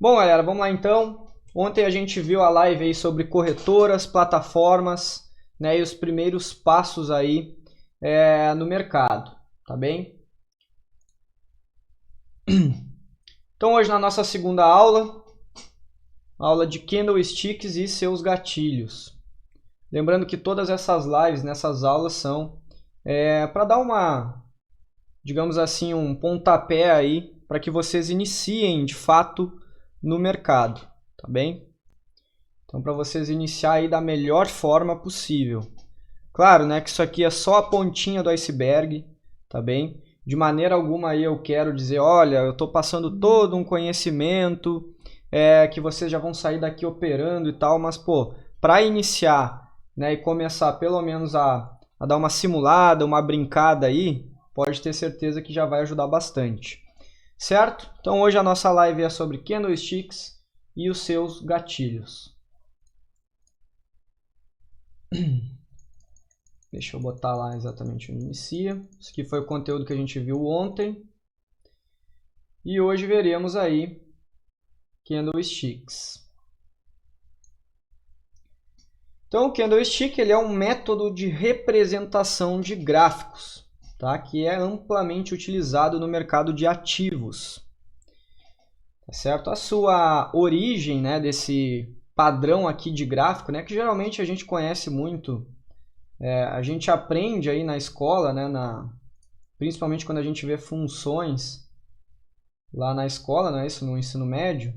Bom, galera, vamos lá então. Ontem a gente viu a live aí sobre corretoras, plataformas, né, e os primeiros passos aí no mercado, tá bem? Então hoje na nossa segunda aula de candlesticks e seus gatilhos. Lembrando que todas essas lives, nessas aulas são para dar uma, digamos assim, um pontapé aí para que vocês iniciem de fato no mercado, tá bem? Então para vocês iniciar aí da melhor forma possível. Claro, né, que isso aqui é só a pontinha do iceberg, tá bem? De maneira alguma aí eu quero dizer, olha, eu estou passando todo um conhecimento, que vocês já vão sair daqui operando e tal, mas pô, para iniciar, né, e começar pelo menos a dar uma simulada, uma brincada aí, pode ter certeza que já vai ajudar bastante. Certo? Então hoje a nossa live é sobre candlesticks e os seus gatilhos. Deixa eu botar lá exatamente onde inicia. Isso aqui foi o conteúdo que a gente viu ontem. E hoje veremos aí candlesticks. Então o candlestick ele é um método de representação de gráficos, tá? Que é amplamente utilizado no mercado de ativos. Tá certo? A sua origem, né, desse padrão aqui de gráfico, né, que geralmente a gente conhece muito, a gente aprende aí na escola, né, principalmente quando a gente vê funções lá na escola, né, isso no ensino médio,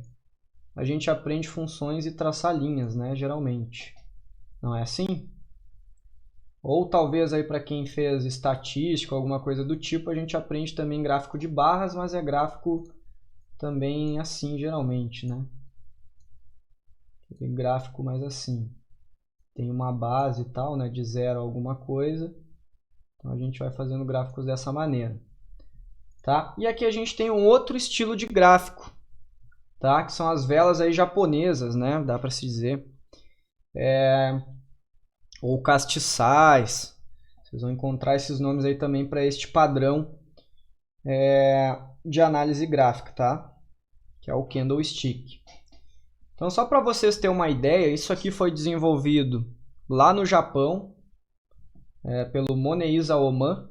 a gente aprende funções e traçar linhas, né, geralmente. Não é assim? Ou talvez aí para quem fez estatística, alguma coisa do tipo, a gente aprende também gráfico de barras, mas é gráfico também assim geralmente, né? Tem gráfico mais assim. Tem uma base e tal, né, de 0 a alguma coisa. Então a gente vai fazendo gráficos dessa maneira. Tá? E aqui a gente tem um outro estilo de gráfico, tá? Que são as velas aí japonesas, né? Dá para se dizer. Ou castiçais. Vocês vão encontrar esses nomes aí também para este padrão de análise gráfica, tá? Que é o candlestick. Então, só para vocês terem uma ideia, isso aqui foi desenvolvido lá no Japão, pelo Moneiza Oman.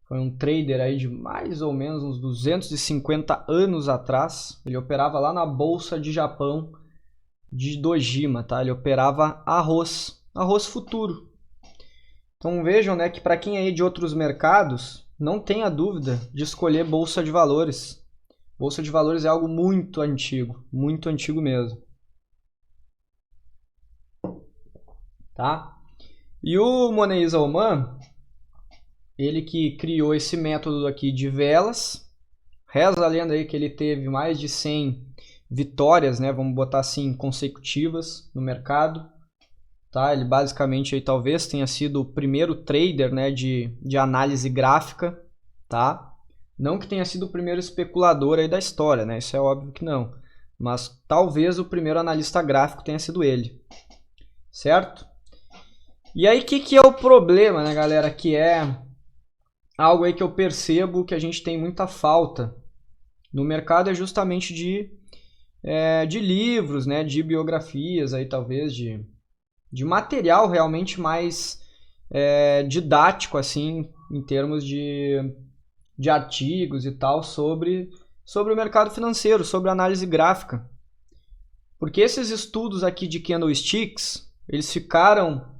Foi um trader aí de mais ou menos uns 250 anos atrás. Ele operava lá na Bolsa de Japão de Dojima, tá? Ele operava arroz futuro. Então vejam, né, que para quem é de outros mercados, não tenha dúvida de escolher Bolsa de Valores. Bolsa de Valores é algo muito antigo mesmo. Tá? E o Moneiza Oman, ele que criou esse método aqui de velas, reza a lenda aí que ele teve mais de 100 vitórias, né, vamos botar assim, consecutivas no mercado. Tá? Ele basicamente aí, talvez tenha sido o primeiro trader, né, de análise gráfica. Tá? Não que tenha sido o primeiro especulador aí da história, né? Isso é óbvio que não. Mas talvez o primeiro analista gráfico tenha sido ele. Certo? E aí, o que é o problema, né, galera? Que é algo aí que eu percebo que a gente tem muita falta no mercado, é justamente de livros, né? De biografias, aí, talvez, de material realmente mais didático, assim, em termos de artigos e tal, sobre o mercado financeiro, sobre análise gráfica. Porque esses estudos aqui de candlesticks, eles ficaram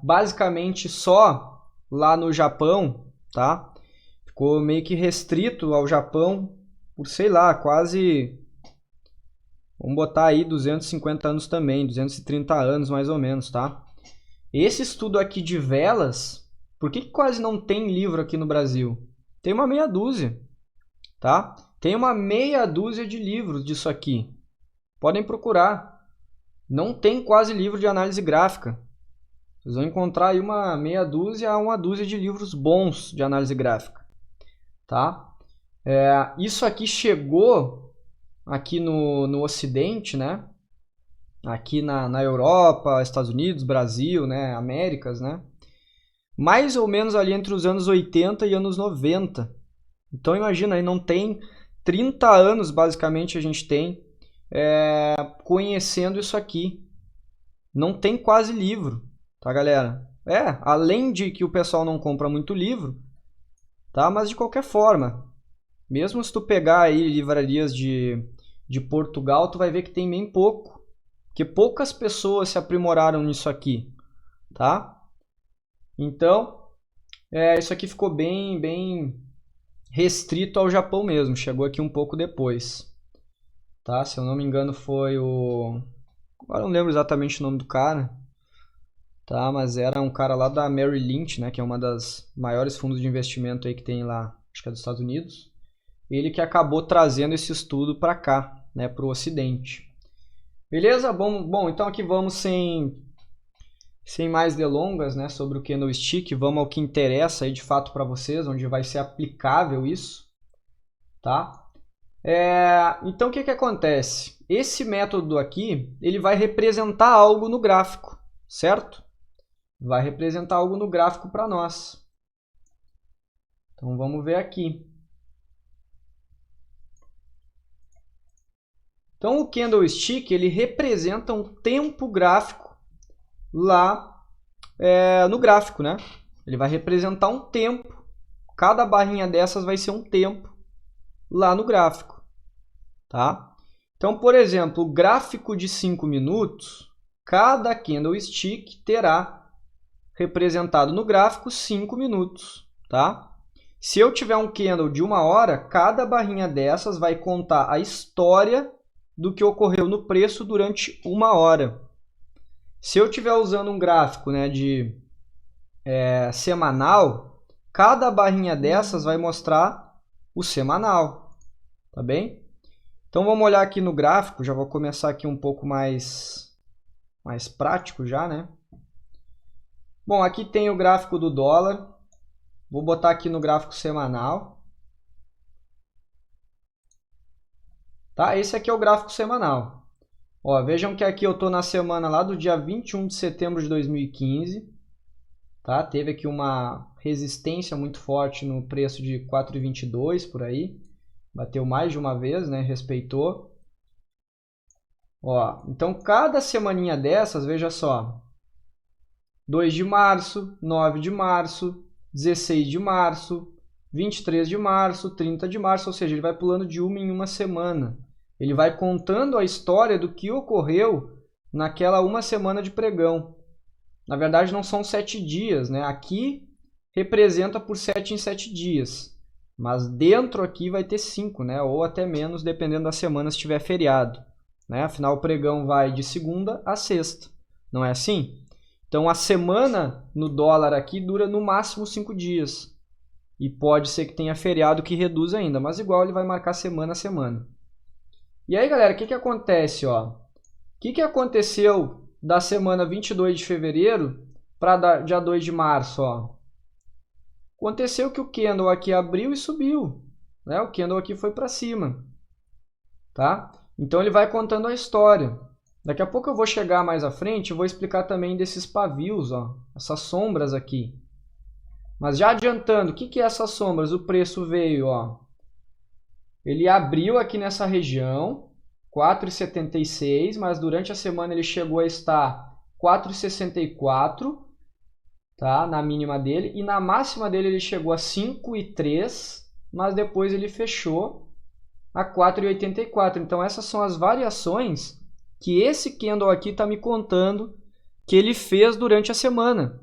basicamente só lá no Japão, tá? Ficou meio que restrito ao Japão por, sei lá, quase, vamos botar aí 250 anos também, 230 anos mais ou menos, tá? Esse estudo aqui de velas, por que quase não tem livro aqui no Brasil? Tem uma meia dúzia, tá? Tem uma meia dúzia de livros disso aqui. Podem procurar. Não tem quase livro de análise gráfica. Vocês vão encontrar aí uma meia dúzia a uma dúzia de livros bons de análise gráfica, tá? Isso aqui chegou aqui no Ocidente, né? Aqui na Europa, Estados Unidos, Brasil, né? Américas, né? Mais ou menos ali entre os anos 80 e anos 90. Então imagina, aí não tem 30 anos, basicamente, a gente tem conhecendo isso aqui. Não tem quase livro, tá, galera? Além de que o pessoal não compra muito livro, tá? Mas de qualquer forma, mesmo se tu pegar aí livrarias de Portugal, tu vai ver que tem bem pouco. Porque poucas pessoas se aprimoraram nisso aqui, tá? Então, isso aqui ficou bem restrito ao Japão mesmo. Chegou aqui um pouco depois, tá? Se eu não me engano foi o... Agora eu não lembro exatamente o nome do cara, tá? Mas era um cara lá da Merrill Lynch, né? Que é uma das maiores fundos de investimento aí que tem lá, acho que é dos Estados Unidos. Ele que acabou trazendo esse estudo para cá, né? Para o Ocidente. Beleza? Bom, então aqui vamos sem mais delongas, né? Sobre o Candlestick. Vamos ao que interessa aí de fato para vocês, onde vai ser aplicável isso, tá? Então o que acontece? Esse método aqui, ele vai representar algo no gráfico, certo? Vai representar algo no gráfico para nós. Então vamos ver aqui. Então o Candlestick, ele representa um tempo gráfico lá no gráfico, né? Ele vai representar um tempo. Cada barrinha dessas vai ser um tempo lá no gráfico, tá? Então, por exemplo, o gráfico de 5 minutos, cada candlestick terá representado no gráfico 5 minutos, tá? Se eu tiver um candle de 1 hora, cada barrinha dessas vai contar a história do que ocorreu no preço durante 1 hora. Se eu estiver usando um gráfico, né, de semanal, cada barrinha dessas vai mostrar o semanal, tá bem? Então vamos olhar aqui no gráfico, já vou começar aqui um pouco mais prático já, né? Bom, aqui tem o gráfico do dólar, vou botar aqui no gráfico semanal. Tá? Esse aqui é o gráfico semanal. Ó, vejam que aqui eu estou na semana lá do dia 21 de setembro de 2015. Tá? Teve aqui uma resistência muito forte no preço de 4,22 por aí. Bateu mais de uma vez, né? Respeitou. Ó, então, cada semaninha dessas, veja só. 2 de março, 9 de março, 16 de março, 23 de março, 30 de março, ou seja, ele vai pulando de uma em uma semana. Ele vai contando a história do que ocorreu naquela uma semana de pregão. Na verdade, não são 7 dias, né? Aqui representa por 7 em 7 dias. Mas dentro aqui vai ter 5, né? Ou até menos, dependendo da semana se tiver feriado. Né? Afinal, o pregão vai de segunda a sexta. Não é assim? Então, a semana no dólar aqui dura no máximo 5 dias. E pode ser que tenha feriado que reduz ainda. Mas igual ele vai marcar semana a semana. E aí, galera, o que acontece? O que aconteceu da semana 22 de fevereiro para dia 2 de março? Aconteceu que o candle aqui abriu e subiu. Né? O candle aqui foi para cima. Tá? Então, ele vai contando a história. Daqui a pouco eu vou chegar mais à frente e vou explicar também desses pavios, essas sombras aqui. Mas já adiantando, o que é essas sombras? O preço veio, ele abriu aqui nessa região, 4,76, mas durante a semana ele chegou a estar 4,64, tá? Na mínima dele, e na máxima dele ele chegou a 5,3, mas depois ele fechou a 4,84. Então essas são as variações que esse candle aqui está me contando que ele fez durante a semana.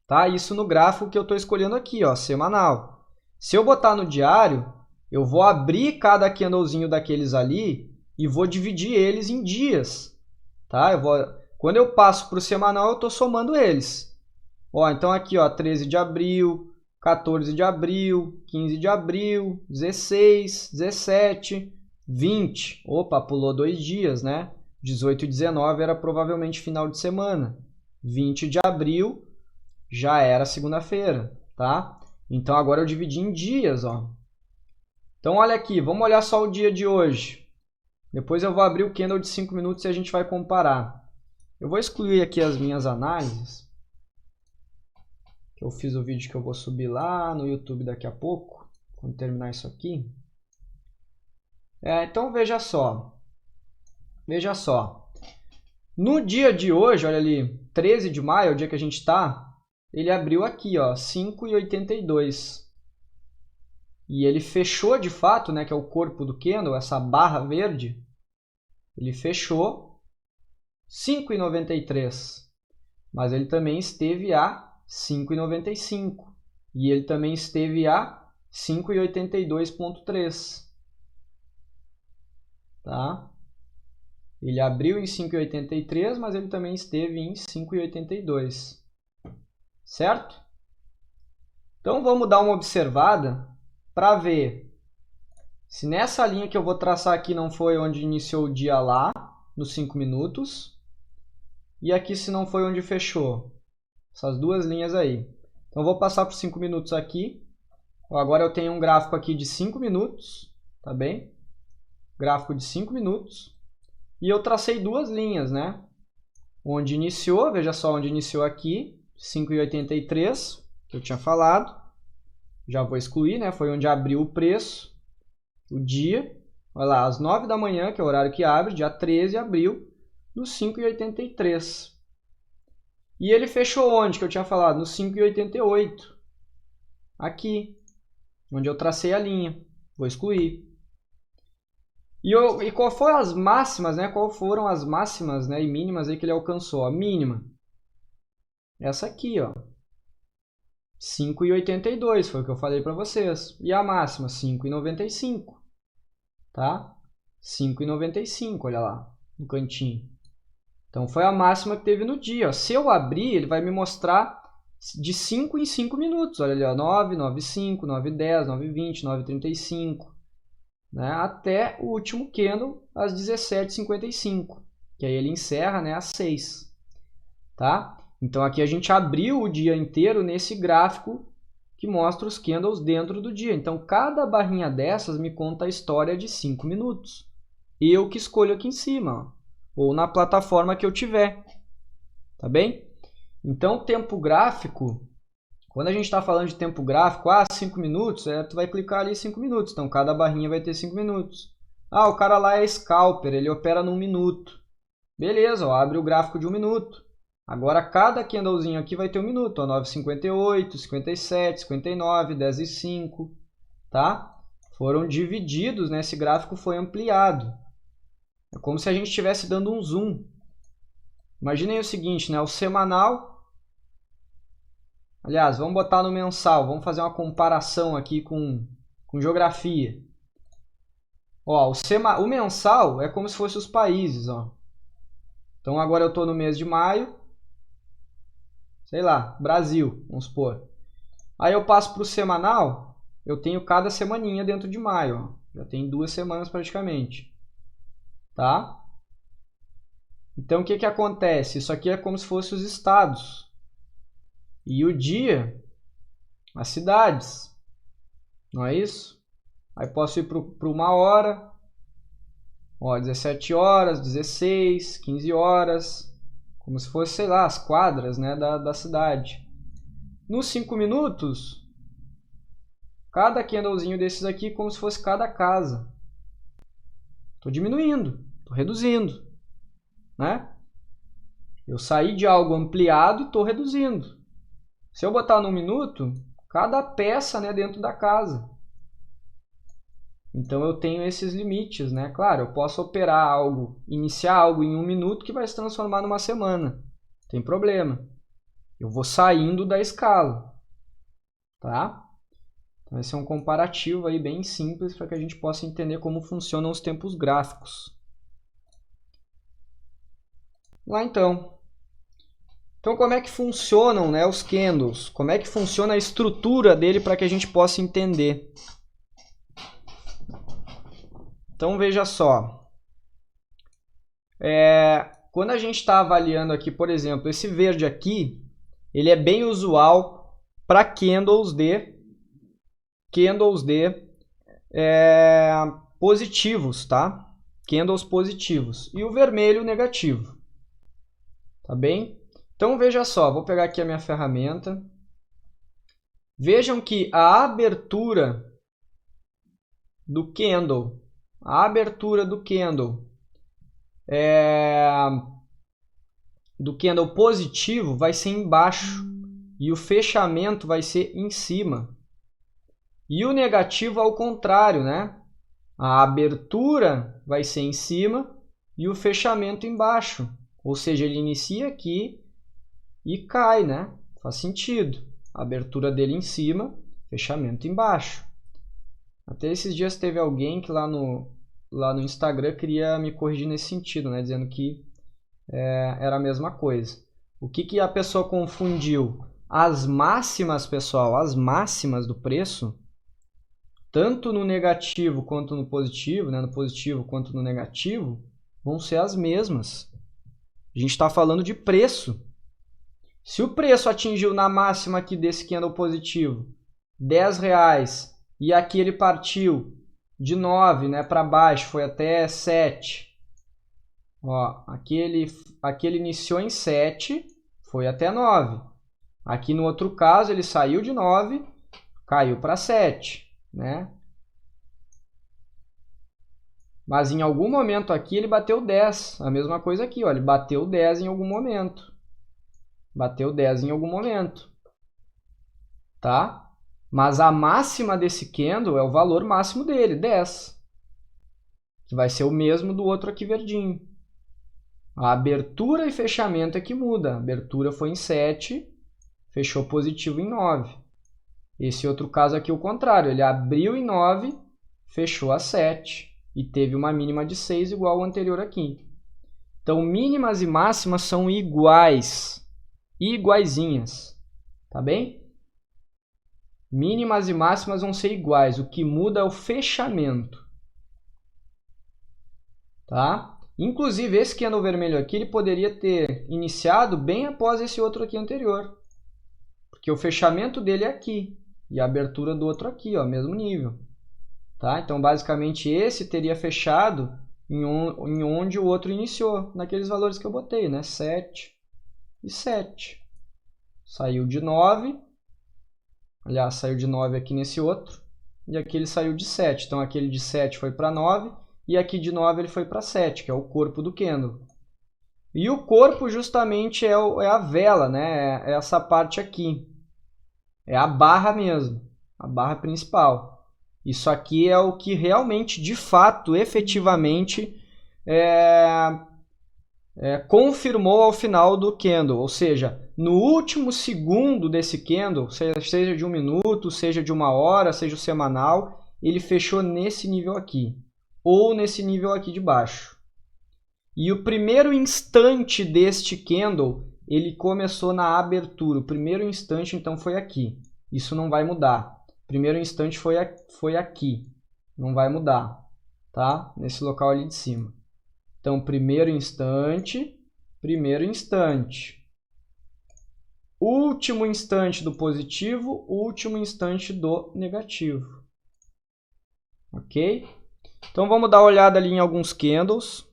Tá? Isso no gráfico que eu estou escolhendo aqui, semanal. Se eu botar no diário, eu vou abrir cada candlezinho daqueles ali e vou dividir eles em dias. Tá? Quando eu passo para o semanal, eu estou somando eles. Então aqui, 13 de abril, 14 de abril, 15 de abril, 16, 17, 20. Opa, pulou 2 dias, né? 18 e 19 era provavelmente final de semana. 20 de abril já era segunda-feira, tá? Então agora eu dividi em dias, Então olha aqui, vamos olhar só o dia de hoje. Depois eu vou abrir o candle de 5 minutos e a gente vai comparar. Eu vou excluir aqui as minhas análises. Eu fiz o vídeo que eu vou subir lá no YouTube daqui a pouco, quando terminar isso aqui. Então veja só. Veja só. No dia de hoje, olha ali, 13 de maio, é o dia que a gente está, ele abriu aqui, ó, 5,82. E ele fechou de fato, né, que é o corpo do candle, essa barra verde, ele fechou 5,93. Mas ele também esteve a 5,95. E ele também esteve a 5,82,3. Tá? Ele abriu em 5,83, mas ele também esteve em 5,82. Certo? Então vamos dar uma observada para ver se nessa linha que eu vou traçar aqui não foi onde iniciou o dia lá, nos 5 minutos. E aqui se não foi onde fechou. Essas duas linhas aí. Então eu vou passar por 5 minutos aqui. Agora eu tenho um gráfico aqui de 5 minutos. Tá bem? Gráfico de 5 minutos. E eu tracei duas linhas, né? Onde iniciou, veja só onde iniciou aqui, 5,83, que eu tinha falado. Já vou excluir, né? Foi onde abriu o preço, o dia. Olha lá, às 9 da manhã, que é o horário que abre, dia 13 abriu, no 5,83. E ele fechou onde, que eu tinha falado? No 5,88. Aqui, onde eu tracei a linha. Vou excluir. E qual foram as máximas, né? Qual foram as máximas, né, e mínimas aí que ele alcançou? A mínima, essa aqui, ó, 5,82, foi o que eu falei para vocês. E a máxima, 5,95, tá? 5,95, olha lá, no cantinho. Então, foi a máxima que teve no dia. Ó. Se eu abrir, ele vai me mostrar de 5 em 5 minutos. Olha ali, ó, 9, 9,5, 9,10, 9,20, 9,35. Né, até o último candle às 17h55, que aí ele encerra, né, às 6. Tá? Então aqui a gente abriu o dia inteiro nesse gráfico que mostra os candles dentro do dia. Então cada barrinha dessas me conta a história de 5 minutos. Eu que escolho aqui em cima, ó, ou na plataforma que eu tiver. Tá bem? Então tempo gráfico... Quando a gente está falando de tempo gráfico, 5 minutos, tu vai clicar ali 5 minutos. Então, cada barrinha vai ter 5 minutos. O cara lá é scalper, ele opera num minuto. Beleza, ó, abre o gráfico de 1 minuto. Agora, cada candlezinho aqui vai ter 1 minuto. 9,58, 57, 59, 10,05. Tá? Foram divididos, né? Esse gráfico foi ampliado. É como se a gente estivesse dando um zoom. Imaginem o seguinte, né? O semanal... Aliás, vamos botar no mensal, vamos fazer uma comparação aqui com geografia. Ó, o mensal é como se fosse os países. Ó. Então agora eu estou no mês de maio, sei lá, Brasil, vamos supor. Aí eu passo para o semanal, eu tenho cada semaninha dentro de maio. Ó. Já tem 2 semanas praticamente. Tá? Então o que, que acontece? Isso aqui é como se fosse os estados. E o dia, as cidades, não é isso? Aí posso ir para 1 hora, ó, 17 horas, 16, 15 horas, como se fosse, sei lá, as quadras, né, da cidade. Nos 5 minutos, cada candlezinho desses aqui como se fosse cada casa. Estou diminuindo, estou reduzindo, né? Eu saí de algo ampliado e estou reduzindo. Se eu botar no minuto, cada peça, né, dentro da casa. Então eu tenho esses limites, né? Claro, eu posso operar algo, iniciar algo em 1 minuto que vai se transformar numa semana. Não tem problema. Eu vou saindo da escala. Tá? Então esse é um comparativo aí bem simples para que a gente possa entender como funcionam os tempos gráficos. Lá então. Então, como é que funcionam, né, os candles? Como é que funciona a estrutura dele para que a gente possa entender? Então, veja só. Quando a gente está avaliando aqui, por exemplo, esse verde aqui, ele é bem usual para candles de positivos, tá? Candles positivos. E o vermelho negativo. Tá bem? Então, veja só, vou pegar aqui a minha ferramenta. Vejam que a abertura do candle a abertura do candle positivo vai ser embaixo e o fechamento vai ser em cima. E o negativo ao contrário, né? A abertura vai ser em cima e o fechamento embaixo. Ou seja, ele inicia aqui e cai, né? Faz sentido. A abertura dele em cima, fechamento embaixo. Até esses dias teve alguém que lá no Instagram queria me corrigir nesse sentido, né? Dizendo que era a mesma coisa. O que a pessoa confundiu? As máximas, pessoal, as máximas do preço, tanto no negativo quanto no positivo, né? No positivo quanto no negativo, vão ser as mesmas. A gente está falando de preço. Se o preço atingiu na máxima aqui desse candle positivo R$10 e aqui ele partiu de 9, né, para baixo, foi até 7. Ó, aqui ele iniciou em 7, foi até 9. Aqui no outro caso ele saiu de 9, caiu para 7, né? Mas em algum momento aqui ele bateu 10. A mesma coisa aqui, ó, ele bateu 10 em algum momento. Bateu 10 em algum momento. Tá? Mas a máxima desse candle é o valor máximo dele, 10. Que vai ser o mesmo do outro aqui verdinho. A abertura e fechamento é que muda. A abertura foi em 7, fechou positivo em 9. Esse outro caso aqui é o contrário. Ele abriu em 9, fechou a 7. E teve uma mínima de 6 igual ao anterior aqui. Então, mínimas e máximas são iguais. Iguaizinhas. Tá bem? Mínimas e máximas vão ser iguais. O que muda é o fechamento. Tá? Inclusive, esse candle vermelho aqui, ele poderia ter iniciado bem após esse outro aqui anterior. Porque o fechamento dele é aqui. E a abertura do outro aqui, ó, mesmo nível. Tá? Então, basicamente, esse teria fechado em onde o outro iniciou. Naqueles valores que eu botei, né? 7 e 7. Saiu de 9. Aliás, saiu de 9 aqui nesse outro. E aqui ele saiu de 7. Então, aquele de 7 foi para 9. E aqui de 9 ele foi para 7, que é o corpo do candle. E o corpo justamente é a vela, né? É essa parte aqui. É a barra mesmo. A barra principal. Isso aqui é o que realmente, de fato, efetivamente, confirmou ao final do candle. Ou seja, no último segundo desse candle, seja de 1 minuto, seja de 1 hora, seja o semanal, ele fechou nesse nível aqui. Ou nesse nível aqui de baixo. E o primeiro instante deste candle, ele começou na abertura. O primeiro instante, então, foi aqui. Isso não vai mudar. O primeiro instante foi aqui. Não vai mudar. Tá? Nesse local ali de cima. Então, primeiro instante. Último instante do positivo, último instante do negativo. Ok? Então, vamos dar uma olhada ali em alguns candles.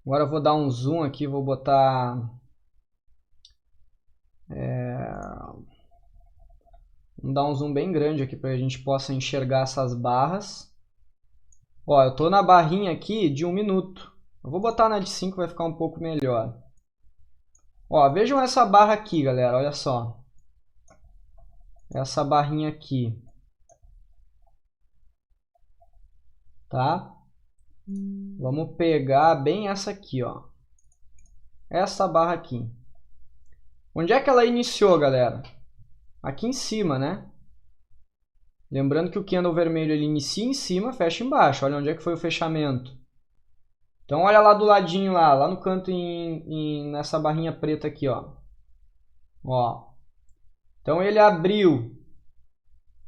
Agora eu vou dar um zoom aqui, vou botar... Vamos dar um zoom bem grande aqui para a gente possa enxergar essas barras. Ó, eu estou na barrinha aqui de 1 minuto. Eu vou botar na de 5, vai ficar um pouco melhor. Ó, vejam essa barra aqui, galera, olha só. Essa barrinha aqui. Tá? Vamos pegar bem essa aqui, ó. Essa barra aqui. Onde é que ela iniciou, galera? Aqui em cima, né? Lembrando que o candle vermelho ele inicia em cima, fecha embaixo. Olha onde é que foi o fechamento. Então, olha lá do ladinho, lá no canto, nessa barrinha preta aqui, ó. Ó. Então, ele abriu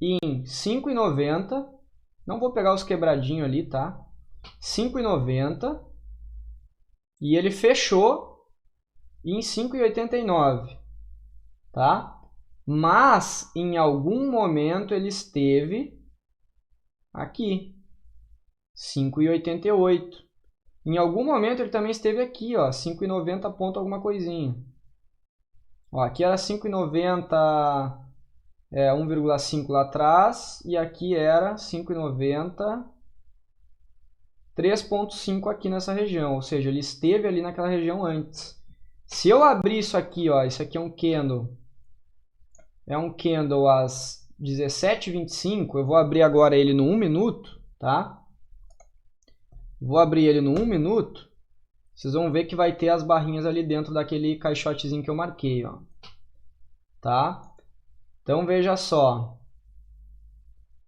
em 5,90. Não vou pegar os quebradinhos ali, tá? 5,90. E ele fechou em 5,89. Tá? Mas, em algum momento, ele esteve aqui. 5,88. Em algum momento ele também esteve aqui, ó, 5,90 ponto alguma coisinha. Ó, aqui era 5,90, 1,5 lá atrás, e aqui era 5,90, 3,5 aqui nessa região, ou seja, ele esteve ali naquela região antes. Se eu abrir isso aqui, ó, isso aqui é um candle às 17h25, eu vou abrir agora ele no 1 minuto, tá? Vou abrir ele no 1 minuto, vocês vão ver que vai ter as barrinhas ali dentro daquele caixotezinho que eu marquei, ó. Tá? Então veja só,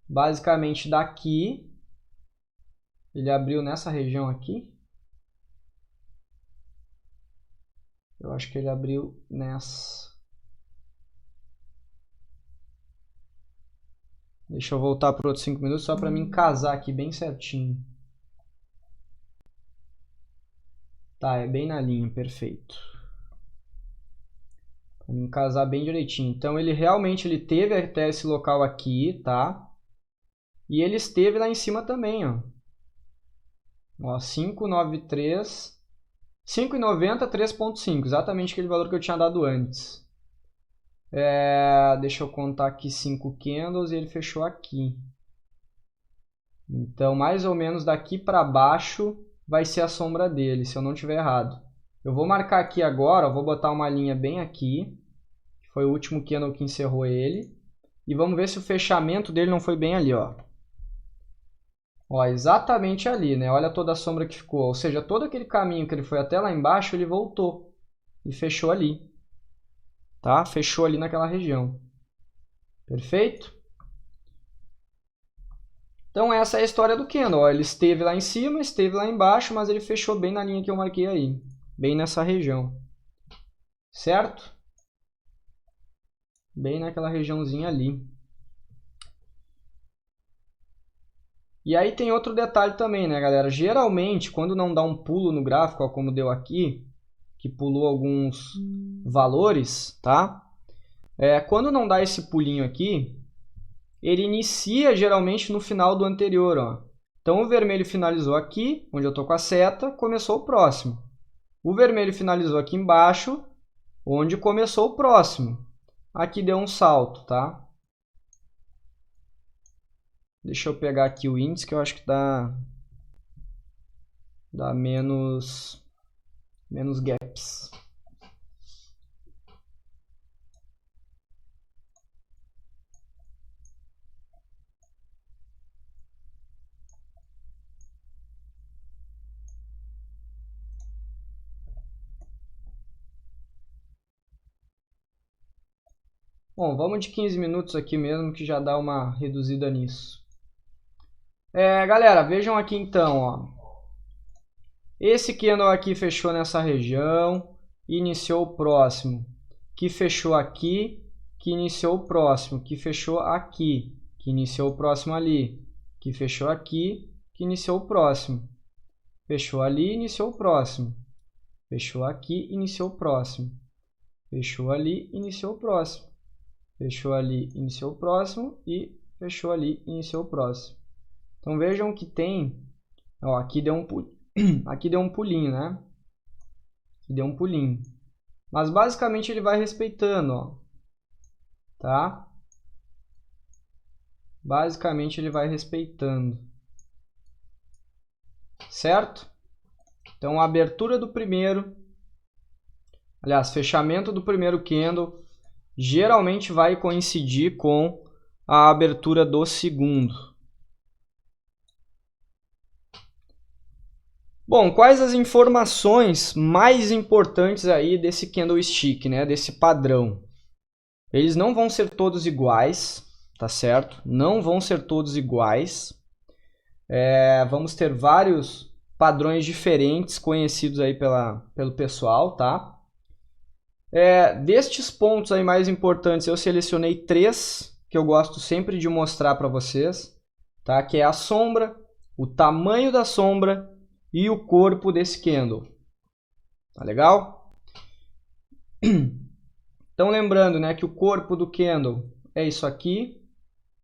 basicamente daqui, ele abriu nessa região aqui, eu acho que ele abriu nessa. Deixa eu voltar para outros 5 minutos só para mim casar aqui bem certinho. Tá, é bem na linha, perfeito. Para mim casar bem direitinho. Então ele realmente teve até esse local aqui, tá? E ele esteve lá em cima também, ó. Ó, 5,93, 5,90, 3,5, exatamente aquele valor que eu tinha dado antes. Deixa eu contar aqui 5 candles e ele fechou aqui. Então, mais ou menos daqui para baixo vai ser a sombra dele, se eu não estiver errado. Eu vou marcar aqui agora, vou botar uma linha bem aqui, que foi o último candle que encerrou ele. E vamos ver se o fechamento dele não foi bem ali, ó. Ó, exatamente ali, né? Olha toda a sombra que ficou. Ou seja, todo aquele caminho que ele foi até lá embaixo, ele voltou e fechou ali. Tá? Fechou ali naquela região. Perfeito? Então essa é a história do candle. Ó, ele esteve lá em cima, esteve lá embaixo, mas ele fechou bem na linha que eu marquei aí. Bem nessa região. Certo? Bem naquela regiãozinha ali. E aí tem outro detalhe também, né, galera? Geralmente, quando não dá um pulo no gráfico, ó, como deu aqui, que pulou alguns valores, tá? Quando não dá esse pulinho aqui, ele inicia geralmente no final do anterior, ó. Então o vermelho finalizou aqui, onde eu estou com a seta, começou o próximo. O vermelho finalizou aqui embaixo, onde começou o próximo. Aqui deu um salto, tá? Deixa eu pegar aqui o índice, que eu acho que dá menos gaps. Bom, vamos de 15 minutos aqui mesmo, que já dá uma reduzida nisso. Galera, vejam aqui então, ó. Esse candle aqui fechou nessa região, iniciou o próximo, que fechou aqui, que iniciou o próximo, que fechou aqui, que iniciou o próximo ali, que fechou aqui, que iniciou o próximo. Fechou ali, iniciou o próximo. Fechou aqui, iniciou o próximo. Fechou ali, iniciou o próximo. Fechou ali, iniciou o próximo e fechou ali, iniciou o próximo. Então vejam que tem, ó, aqui deu um pulinho, né? Aqui deu um pulinho. Mas basicamente ele vai respeitando, ó. Tá? Basicamente ele vai respeitando. Certo? Então a abertura do primeiro, aliás, fechamento do primeiro candle geralmente vai coincidir com a abertura do segundo. Bom, quais as informações mais importantes aí desse candlestick, né? Desse padrão? Eles não vão ser todos iguais, tá certo? Não vão ser todos iguais. Vamos ter vários padrões diferentes conhecidos aí pelo pessoal, tá? Destes pontos aí mais importantes, eu selecionei 3 que eu gosto sempre de mostrar para vocês, tá? Que é a sombra, o tamanho da sombra e o corpo desse candle. Tá legal? Então lembrando, né, que o corpo do candle é isso aqui.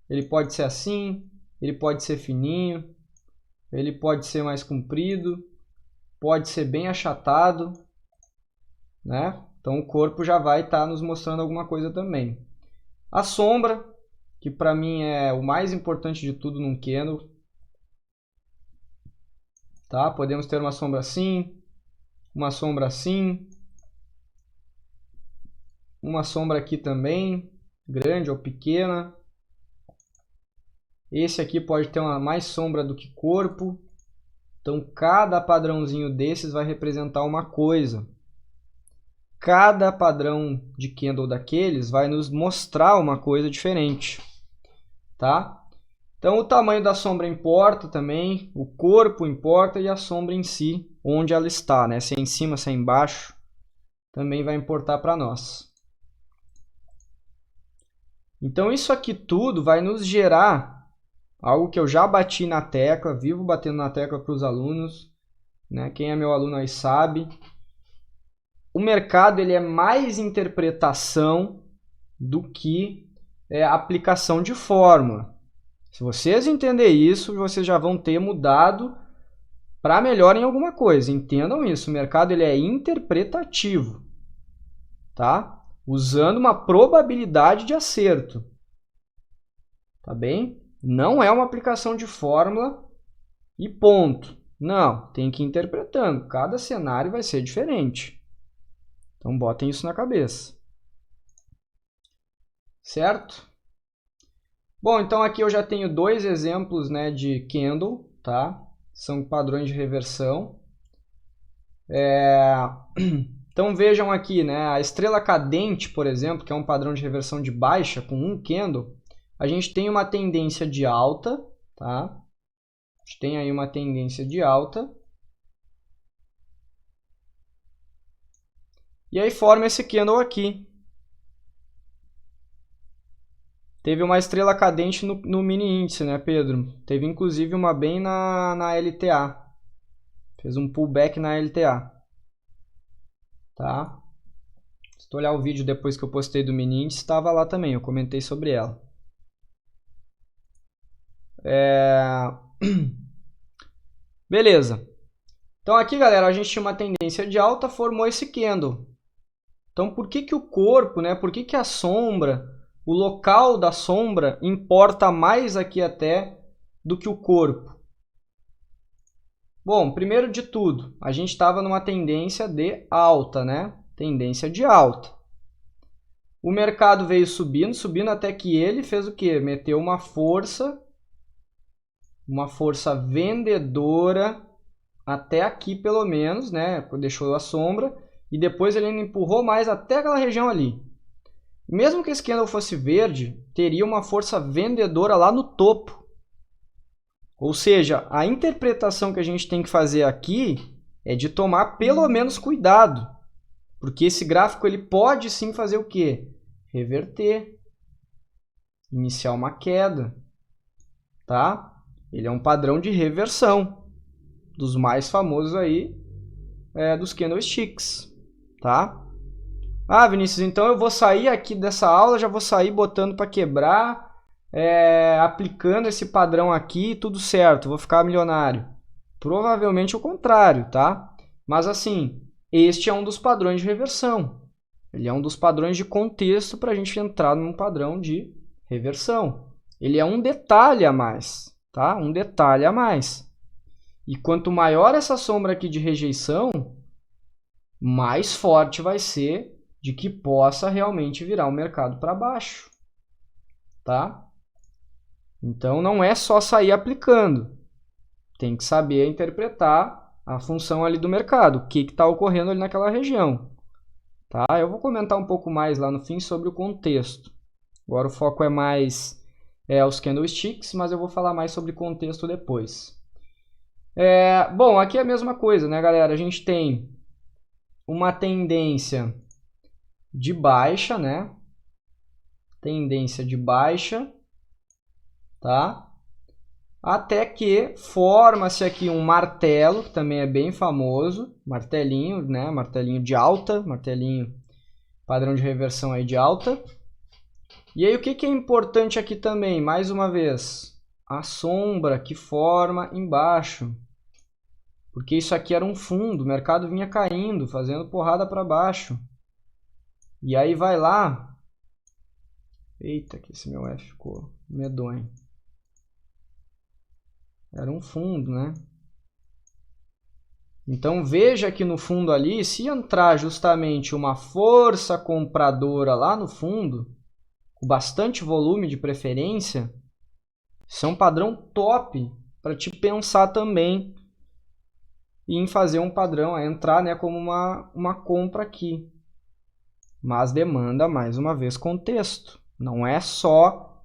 Ele pode ser assim, ele pode ser fininho, ele pode ser mais comprido, pode ser bem achatado, né? Então o corpo já vai estar nos mostrando alguma coisa também. A sombra que para mim é o mais importante de tudo num candle. Tá? Podemos ter uma sombra assim, uma sombra assim, uma sombra aqui também, grande ou pequena. Esse aqui pode ter mais sombra do que corpo. Então, cada padrãozinho desses vai representar uma coisa. Cada padrão de candle daqueles vai nos mostrar uma coisa diferente. Tá? Então, o tamanho da sombra importa também, o corpo importa e a sombra em si, onde ela está, né? Se é em cima, se é embaixo, também vai importar para nós. Então, isso aqui tudo vai nos gerar algo que eu já bati na tecla, vivo batendo na tecla para os alunos, né? Quem é meu aluno aí sabe. O mercado ele é mais interpretação do que aplicação de fórmula. Se vocês entenderem isso, vocês já vão ter mudado para melhor em alguma coisa. Entendam isso, o mercado ele é interpretativo, tá? Usando uma probabilidade de acerto, tá bem? Não é uma aplicação de fórmula e ponto. Não, tem que ir interpretando. Cada cenário vai ser diferente. Então, botem isso na cabeça. Certo? Bom, então aqui eu já tenho dois exemplos, né, de candle, tá? São padrões de reversão. Então, vejam aqui, né, a estrela cadente, por exemplo, que é um padrão de reversão de baixa com um candle, a gente tem uma tendência de alta, tá? A gente tem aí uma tendência de alta. E aí forma esse candle aqui. Teve uma estrela cadente no mini índice, né, Pedro? Teve inclusive uma bem na LTA. Fez um pullback na LTA. Tá? Se tu olhar o vídeo depois que eu postei do mini índice, estava lá também, eu comentei sobre ela. Beleza. Então aqui, galera, a gente tinha uma tendência de alta, formou esse candle. Então por que o corpo, né? Por que a sombra, o local da sombra importa mais aqui até do que o corpo? Bom, primeiro de tudo, a gente estava numa tendência de alta, né? Tendência de alta. O mercado veio subindo, subindo até que ele fez o quê? Meteu uma força vendedora até aqui pelo menos, né? Deixou a sombra e depois ele empurrou mais até aquela região ali. Mesmo que esse candle fosse verde, teria uma força vendedora lá no topo. Ou seja, a interpretação que a gente tem que fazer aqui é de tomar pelo menos cuidado. Porque esse gráfico ele pode sim fazer o quê? Reverter. Iniciar uma queda. Tá? Ele é um padrão de reversão. Dos mais famosos aí, dos candlesticks. Tá? Ah, Vinícius, então eu vou sair aqui dessa aula, já vou sair botando para quebrar, aplicando esse padrão aqui, tudo certo, vou ficar milionário. Provavelmente o contrário, tá? Mas assim, este é um dos padrões de reversão. Ele é um dos padrões de contexto para a gente entrar num padrão de reversão. Ele é um detalhe a mais, tá? Um detalhe a mais. E quanto maior essa sombra aqui de rejeição, mais forte vai ser de que possa realmente virar o mercado para baixo, tá? Então não é só sair aplicando, tem que saber interpretar a função ali do mercado, o que está ocorrendo ali naquela região, tá? Eu vou comentar um pouco mais lá no fim sobre o contexto. Agora o foco é mais os candlesticks, mas eu vou falar mais sobre contexto depois. Bom, aqui é a mesma coisa, né, galera? A gente tem uma tendência de baixa, né? Tendência de baixa, tá? Até que forma-se aqui um martelo, que também é bem famoso, martelinho, né? Martelinho de alta, martelinho padrão de reversão aí de alta. E aí o que é importante aqui também, mais uma vez, a sombra que forma embaixo. Porque isso aqui era um fundo, o mercado vinha caindo, fazendo porrada para baixo. E aí vai lá Eita, que esse meu F ficou medonho. Era um fundo, né? Então veja que no fundo ali, se entrar justamente uma força compradora lá no fundo, com bastante volume de preferência, isso é um padrão top para te pensar também em fazer um padrão, entrar, né, como uma compra aqui. Mas demanda, mais uma vez, contexto. Não é só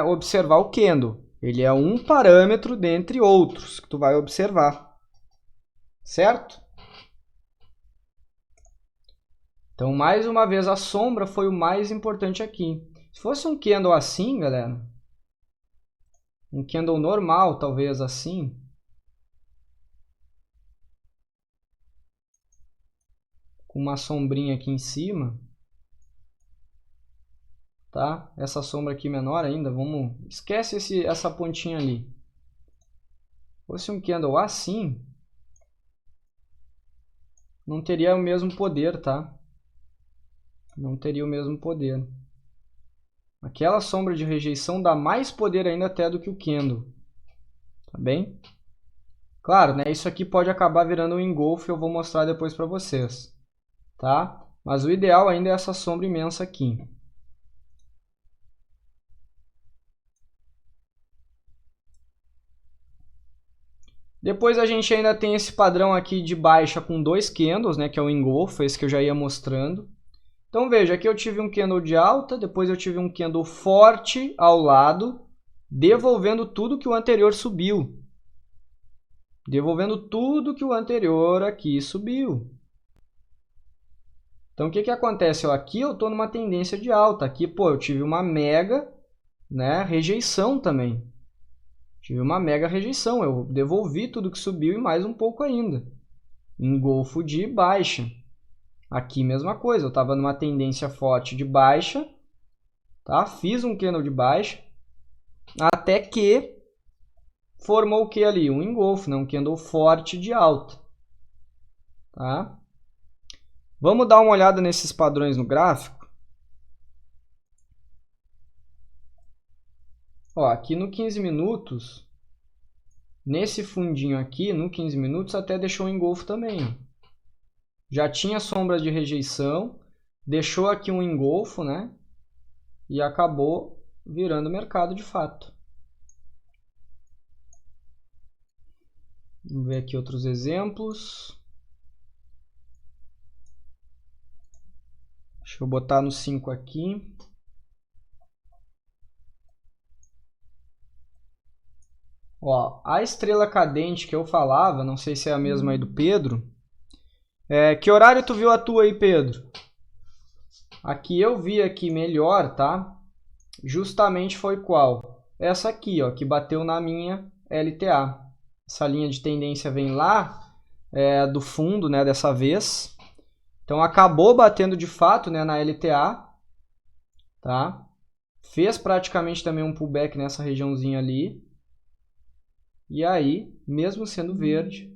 observar o candle. Ele é um parâmetro dentre outros que tu vai observar. Certo? Então, mais uma vez, a sombra foi o mais importante aqui. Se fosse um candle assim, galera, um candle normal, talvez assim, com uma sombrinha aqui em cima, tá? Essa sombra aqui menor ainda, esquece essa pontinha ali. Se fosse um candle assim, não teria o mesmo poder, tá? Não teria o mesmo poder. Aquela sombra de rejeição dá mais poder ainda até do que o candle. Tá bem? Claro, né? Isso aqui pode acabar virando um engolfo, eu vou mostrar depois para vocês. Tá? Mas o ideal ainda é essa sombra imensa aqui. Depois a gente ainda tem esse padrão aqui de baixa com dois candles, né? Que é o engolfo, esse que eu já ia mostrando. Então veja, aqui eu tive um candle de alta, depois eu tive um candle forte ao lado, devolvendo tudo que o anterior subiu. Devolvendo tudo que o anterior aqui subiu. Então o que acontece? Aqui eu estou numa tendência de alta. Aqui, pô, eu tive uma mega, né, rejeição também. Tive uma mega rejeição. Eu devolvi tudo que subiu e mais um pouco ainda. Engolfo de baixa. Aqui mesma coisa. Eu estava numa tendência forte de baixa. Tá? Fiz um candle de baixa. Até que formou o que ali? Um engolfo, né? Um candle forte de alta. Tá? Vamos dar uma olhada nesses padrões no gráfico. Ó, aqui no 15 minutos, nesse fundinho aqui, no 15 minutos, até deixou um engolfo também. Ó. Já tinha sombra de rejeição, deixou aqui um engolfo, né? E acabou virando mercado de fato. Vamos ver aqui outros exemplos. Deixa eu botar no 5 aqui. Ó, a estrela cadente que eu falava, não sei se é a mesma aí do Pedro. Que horário tu viu a tua aí, Pedro? Aqui eu vi aqui melhor, tá? Justamente foi qual? Essa aqui, ó, que bateu na minha LTA. Essa linha de tendência vem lá do fundo, né, dessa vez. Então acabou batendo de fato, né, na LTA, tá? Fez praticamente também um pullback nessa regiãozinha ali. E aí, mesmo sendo verde,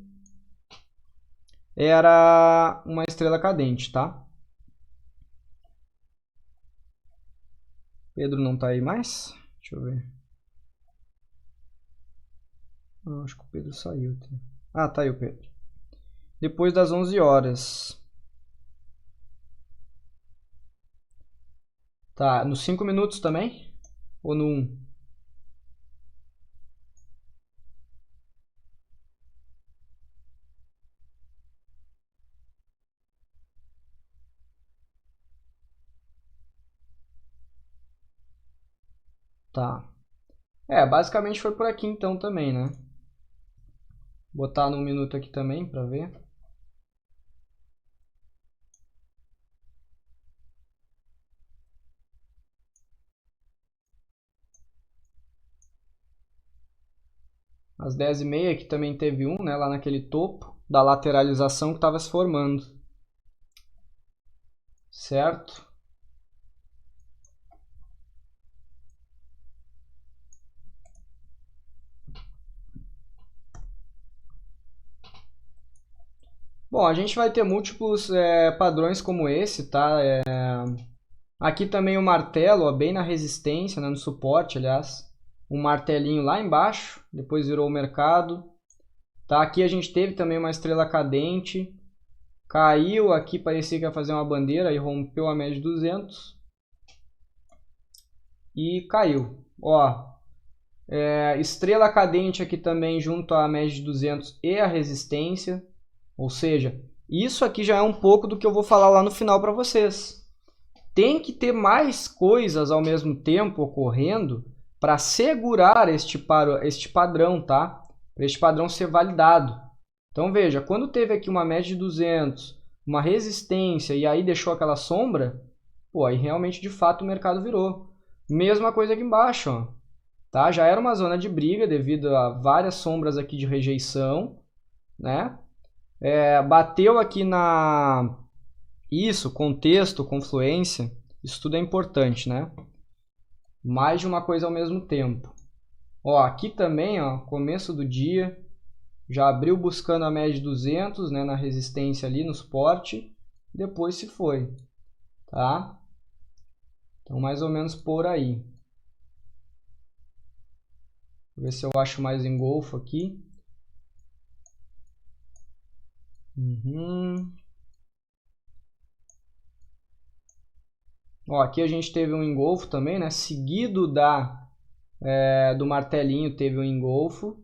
era uma estrela cadente, tá? Pedro não tá aí mais? Deixa eu ver. Ah, acho que o Pedro saiu. Ah, tá aí o Pedro. Depois das 11 horas. Tá, nos 5 minutos também? Ou no 1? Tá. Basicamente foi por aqui então também, né? Botar no minuto aqui também pra ver. Às 10h30 aqui também teve um, né? Lá naquele topo da lateralização que estava se formando. Certo? Bom, a gente vai ter múltiplos padrões como esse, tá? Aqui também o martelo, ó, bem na resistência, né, no suporte, aliás. Um martelinho lá embaixo, depois virou o mercado. Tá, aqui a gente teve também uma estrela cadente. Caiu aqui, parecia que ia fazer uma bandeira e rompeu a média de 200. E caiu. Ó, estrela cadente aqui também junto à média de 200 e a resistência. Ou seja, isso aqui já é um pouco do que eu vou falar lá no final para vocês. Tem que ter mais coisas ao mesmo tempo ocorrendo para segurar este padrão, tá? Para este padrão ser validado. Então veja, quando teve aqui uma média de 200, uma resistência e aí deixou aquela sombra, pô, aí realmente de fato o mercado virou. Mesma coisa aqui embaixo, ó. Tá? Já era uma zona de briga devido a várias sombras aqui de rejeição, né? Bateu aqui na... Isso, contexto, confluência, isso tudo é importante, né? Mais de uma coisa ao mesmo tempo. Ó, aqui também, ó, começo do dia, já abriu buscando a média de 200, né, na resistência ali, no suporte, depois se foi, tá? Então, mais ou menos por aí. Vou ver se eu acho mais engolfo aqui. Ó, aqui a gente teve um engolfo também, né? Seguido do martelinho teve um engolfo.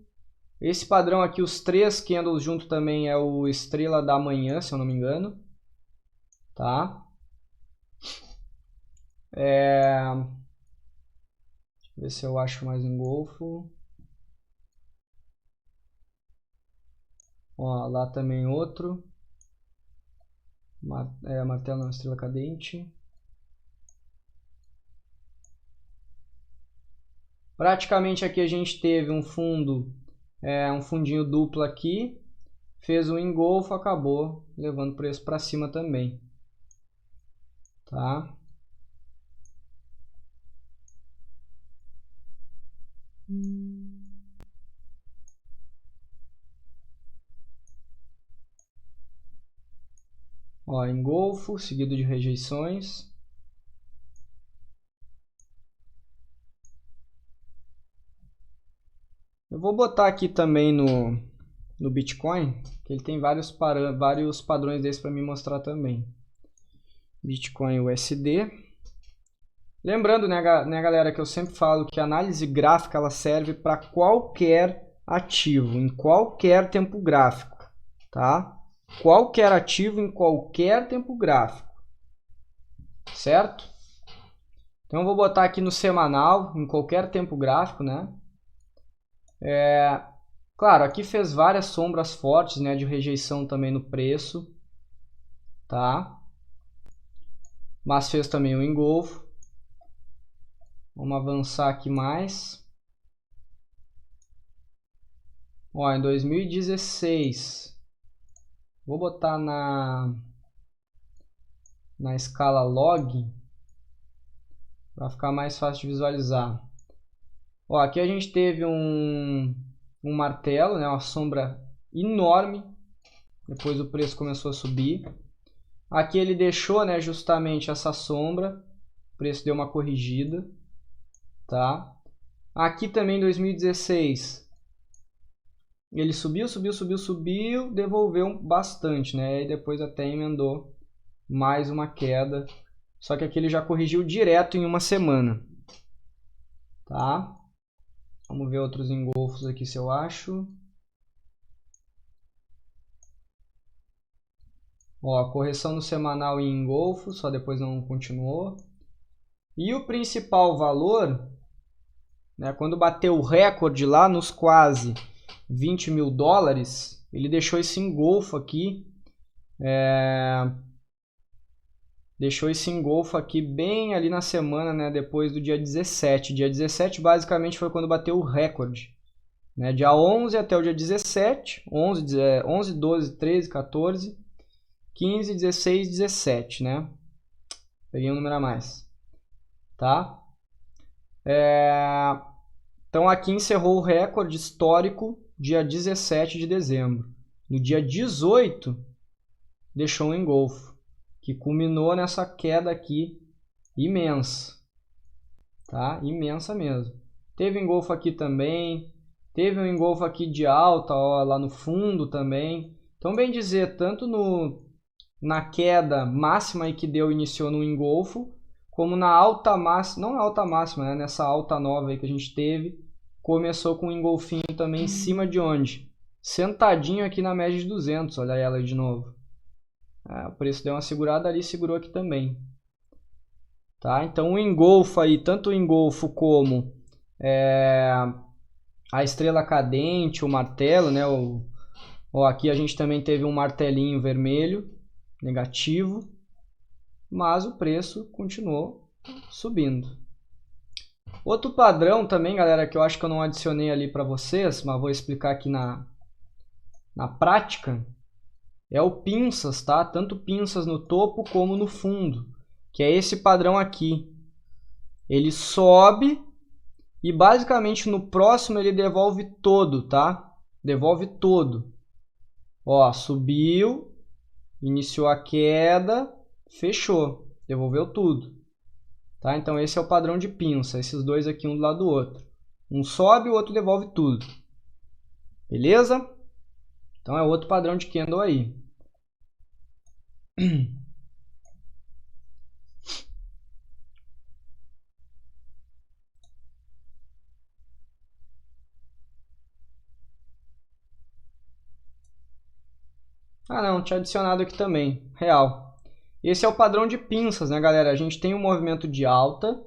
Esse padrão aqui, os 3 candles junto também é o estrela da manhã, se eu não me engano. Tá? Deixa eu ver se eu acho mais engolfo. Ó, lá também outro. Martelo não, estrela cadente. Praticamente aqui a gente teve um fundo, um fundinho duplo aqui, fez um engolfo, acabou levando o preço para cima também, tá? Ó, engolfo, seguido de rejeições. Eu vou botar aqui também no Bitcoin, que ele tem vários padrões desses para me mostrar também. Bitcoin USD. Lembrando, né, galera, que eu sempre falo que a análise gráfica ela serve para qualquer ativo, em qualquer tempo gráfico, tá? Qualquer ativo em qualquer tempo gráfico, certo? Então eu vou botar aqui no semanal, em qualquer tempo gráfico, né? Claro, aqui fez várias sombras fortes, né, de rejeição também no preço, tá? Mas fez também um engolfo. Vamos avançar aqui mais. Ó, em 2016, vou botar na escala log para ficar mais fácil de visualizar. Ó, aqui a gente teve um martelo, né, uma sombra enorme. Depois o preço começou a subir. Aqui ele deixou, né, justamente essa sombra. O preço deu uma corrigida. Tá? Aqui também em 2016 ele subiu, devolveu bastante, né? E depois até emendou mais uma queda. Só que aqui ele já corrigiu direto em uma semana. Tá? Vamos ver outros engolfos aqui se eu acho. Ó, correção no semanal em engolfo, só depois não continuou. E o principal valor, né, quando bateu o recorde lá nos quase 20 mil dólares, ele deixou esse engolfo aqui. Deixou esse engolfo aqui bem ali na semana, né, depois do dia 17. Dia 17 basicamente foi quando bateu o recorde. Né, dia 11 até o dia 17, 11, 12, 13, 14, 15, 16, 17, né? Peguei um número a mais. Tá? Então aqui encerrou o recorde histórico dia 17 de dezembro. No dia 18, deixou um engolfo, que culminou nessa queda aqui imensa, tá? Imensa mesmo. Teve engolfo aqui também, teve um engolfo aqui de alta, ó, lá no fundo também. Então, bem dizer, tanto na queda máxima aí que iniciou no engolfo, como na alta máxima, não na alta máxima, né? Nessa alta nova aí que a gente teve, começou com um engolfinho também em cima de onde? Sentadinho aqui na média de 200, olha ela aí de novo. O preço deu uma segurada ali, segurou aqui também. Tá? Então o engolfo aí, tanto o engolfo como a estrela cadente, o martelo, né? Aqui a gente também teve um martelinho vermelho, negativo, mas o preço continuou subindo. Outro padrão também, galera, que eu acho que eu não adicionei ali para vocês, mas vou explicar aqui na prática, é o pinças, tá? Tanto pinças no topo como no fundo, que é esse padrão aqui. Ele sobe e basicamente no próximo ele devolve todo, tá? Devolve todo. Ó, subiu, iniciou a queda, fechou, devolveu tudo. Tá? Então esse é o padrão de pinça, esses dois aqui um do lado do outro. Um sobe, o outro devolve tudo. Beleza? Então é outro padrão de candle aí. Ah não, tinha adicionado aqui também, real. Esse é o padrão de pinças, né, galera? A gente tem um movimento de alta.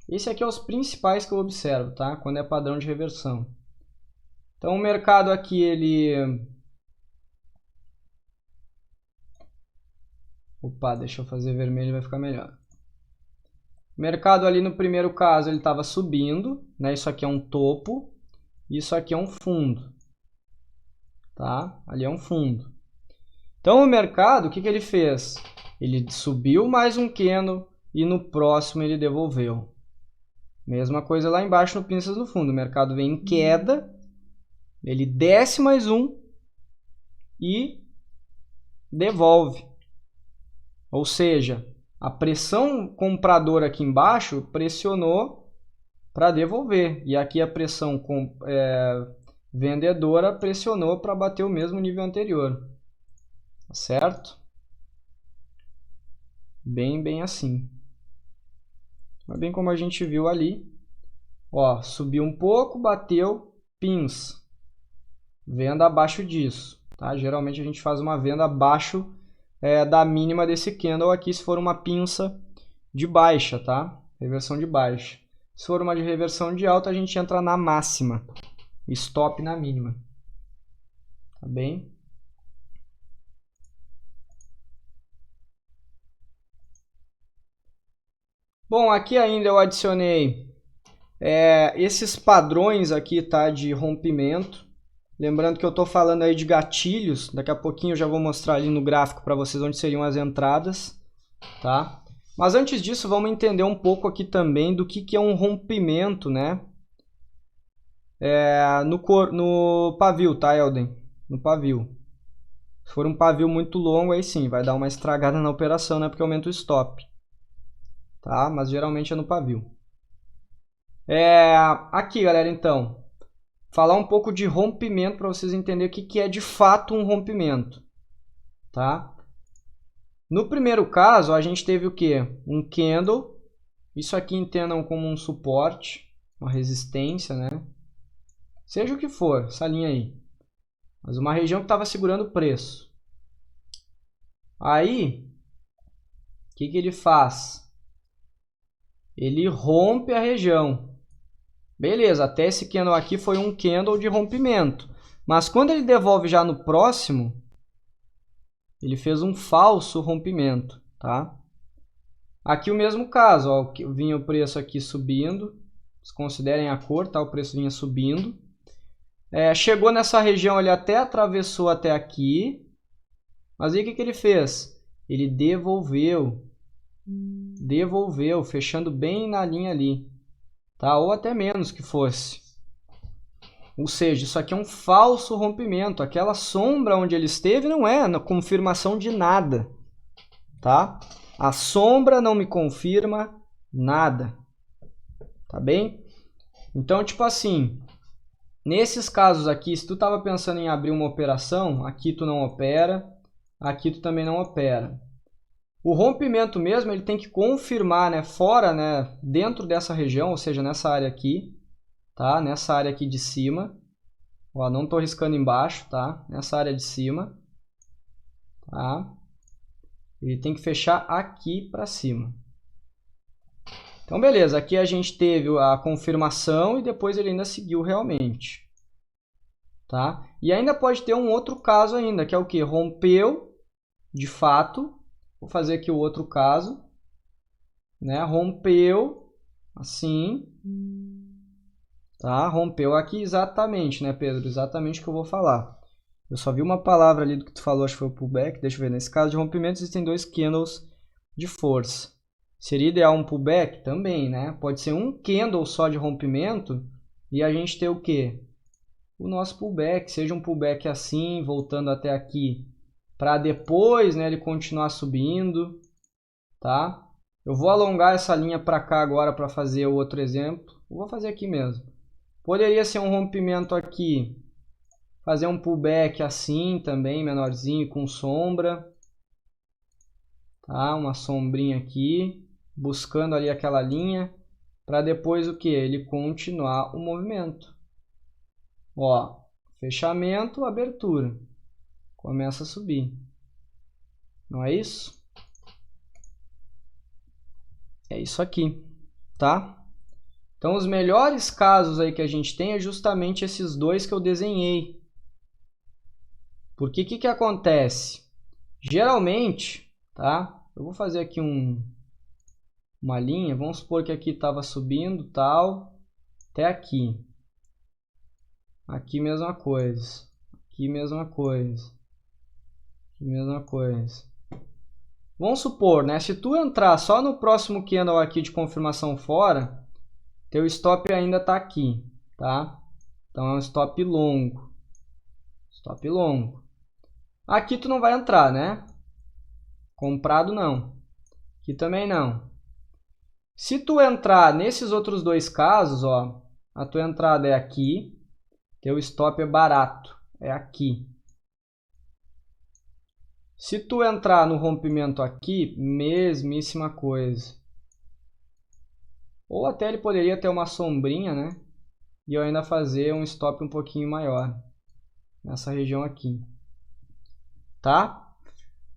Esse aqui é os principais que eu observo, tá? Quando é padrão de reversão. Então o mercado aqui, ele... Opa, deixa eu fazer vermelho, vai ficar melhor. O mercado ali no primeiro caso, ele estava subindo, né? Isso aqui é um topo, isso aqui é um fundo, tá? Ali é um fundo. Então o mercado, o que ele fez? Ele subiu mais um candle e no próximo ele devolveu. Mesma coisa lá embaixo no pinças do fundo. O mercado vem em queda, ele desce mais um e devolve. Ou seja, a pressão compradora aqui embaixo pressionou para devolver. E aqui a pressão vendedora pressionou para bater o mesmo nível anterior. Tá certo? Bem assim. Mas bem como a gente viu ali. Ó, subiu um pouco, bateu, pins. Venda abaixo disso. Tá? Geralmente a gente faz uma venda abaixo da mínima desse candle aqui, se for uma pinça de baixa, tá? Reversão de baixa. Se for uma de reversão de alta, a gente entra na máxima. Stop na mínima. Tá bem? Bom, aqui ainda eu adicionei esses padrões aqui, tá? De rompimento. Lembrando que eu estou falando aí de gatilhos. Daqui a pouquinho eu já vou mostrar ali no gráfico para vocês onde seriam as entradas, tá? Mas antes disso, vamos entender um pouco aqui também do que é um rompimento, né? No pavio, tá, Elden? No pavio. Se for um pavio muito longo, aí sim, vai dar uma estragada na operação, né? Porque aumenta o stop. Tá? Mas geralmente é no pavio. Aqui, galera, então. Falar um pouco de rompimento para vocês entenderem o que é de fato um rompimento. Tá? No primeiro caso, a gente teve o quê? Um candle. Isso aqui entendam como um suporte, uma resistência, né? Seja o que for, essa linha aí. Mas uma região que estava segurando o preço. Aí, o que ele faz? Ele rompe a região. Beleza, até esse candle aqui foi um candle de rompimento. Mas quando ele devolve já no próximo, ele fez um falso rompimento, tá? Aqui o mesmo caso, ó, vinha o preço aqui subindo. Considerem a cor, tá? O preço vinha subindo. Chegou nessa região, ele até atravessou até aqui. Mas aí o que ele fez? Ele devolveu. Devolveu, fechando bem na linha ali. Tá? Ou até menos que fosse. Ou seja, isso aqui é um falso rompimento. Aquela sombra onde ele esteve não é a confirmação de nada, tá? A sombra não me confirma nada, tá bem? Então, tipo assim, nesses casos aqui, se tu estava pensando em abrir uma operação, aqui tu não opera, aqui tu também não opera. O rompimento mesmo, ele tem que confirmar, né, fora, né, dentro dessa região, ou seja, nessa área aqui, tá? Nessa área aqui de cima. Ó, não estou riscando embaixo, tá? Nessa área de cima, tá? Ele tem que fechar aqui para cima. Então, beleza. Aqui a gente teve a confirmação e depois ele ainda seguiu realmente, tá? E ainda pode ter um outro caso ainda, que é o que? Rompeu, de fato. Vou fazer aqui o outro caso, né? Rompeu, assim, tá? Rompeu aqui exatamente, né, Pedro? Exatamente o que eu vou falar. Eu só vi uma palavra ali do que tu falou, acho que foi o pullback. Deixa eu ver. Nesse caso de rompimento existem 2 candles de força. Seria ideal um pullback? Também, né? Pode ser um candle só de rompimento e a gente ter o quê? O nosso pullback. Seja um pullback assim, voltando até aqui, para depois, né, ele continuar subindo, tá? Eu vou alongar essa linha para cá agora para fazer o outro exemplo. Eu vou fazer aqui mesmo. Poderia ser um rompimento aqui, fazer um pullback assim também, menorzinho, com sombra, tá? Uma sombrinha aqui, buscando ali aquela linha, para depois o que? Ele continuar o movimento. Ó, fechamento, abertura. Começa a subir. Não é isso? É isso aqui, tá? Então, os melhores casos aí que a gente tem é justamente esses dois que eu desenhei. Porque o que acontece? Geralmente, tá? Eu vou fazer aqui uma linha. Vamos supor que aqui estava subindo, tal, até aqui. Aqui mesma coisa. Aqui mesma coisa. Aqui mesma coisa. Vamos supor, né? Se tu entrar só no próximo candle aqui de confirmação fora, teu stop ainda está aqui, tá? Então é um stop longo. Stop longo. Aqui tu não vai entrar, né? Comprado não. Aqui também não. Se tu entrar nesses outros dois casos, ó, a tua entrada é aqui, teu stop é barato, é aqui. Se tu entrar no rompimento aqui, mesmíssima coisa. Ou até ele poderia ter uma sombrinha, né? E eu ainda fazer um stop um pouquinho maior nessa região aqui, tá?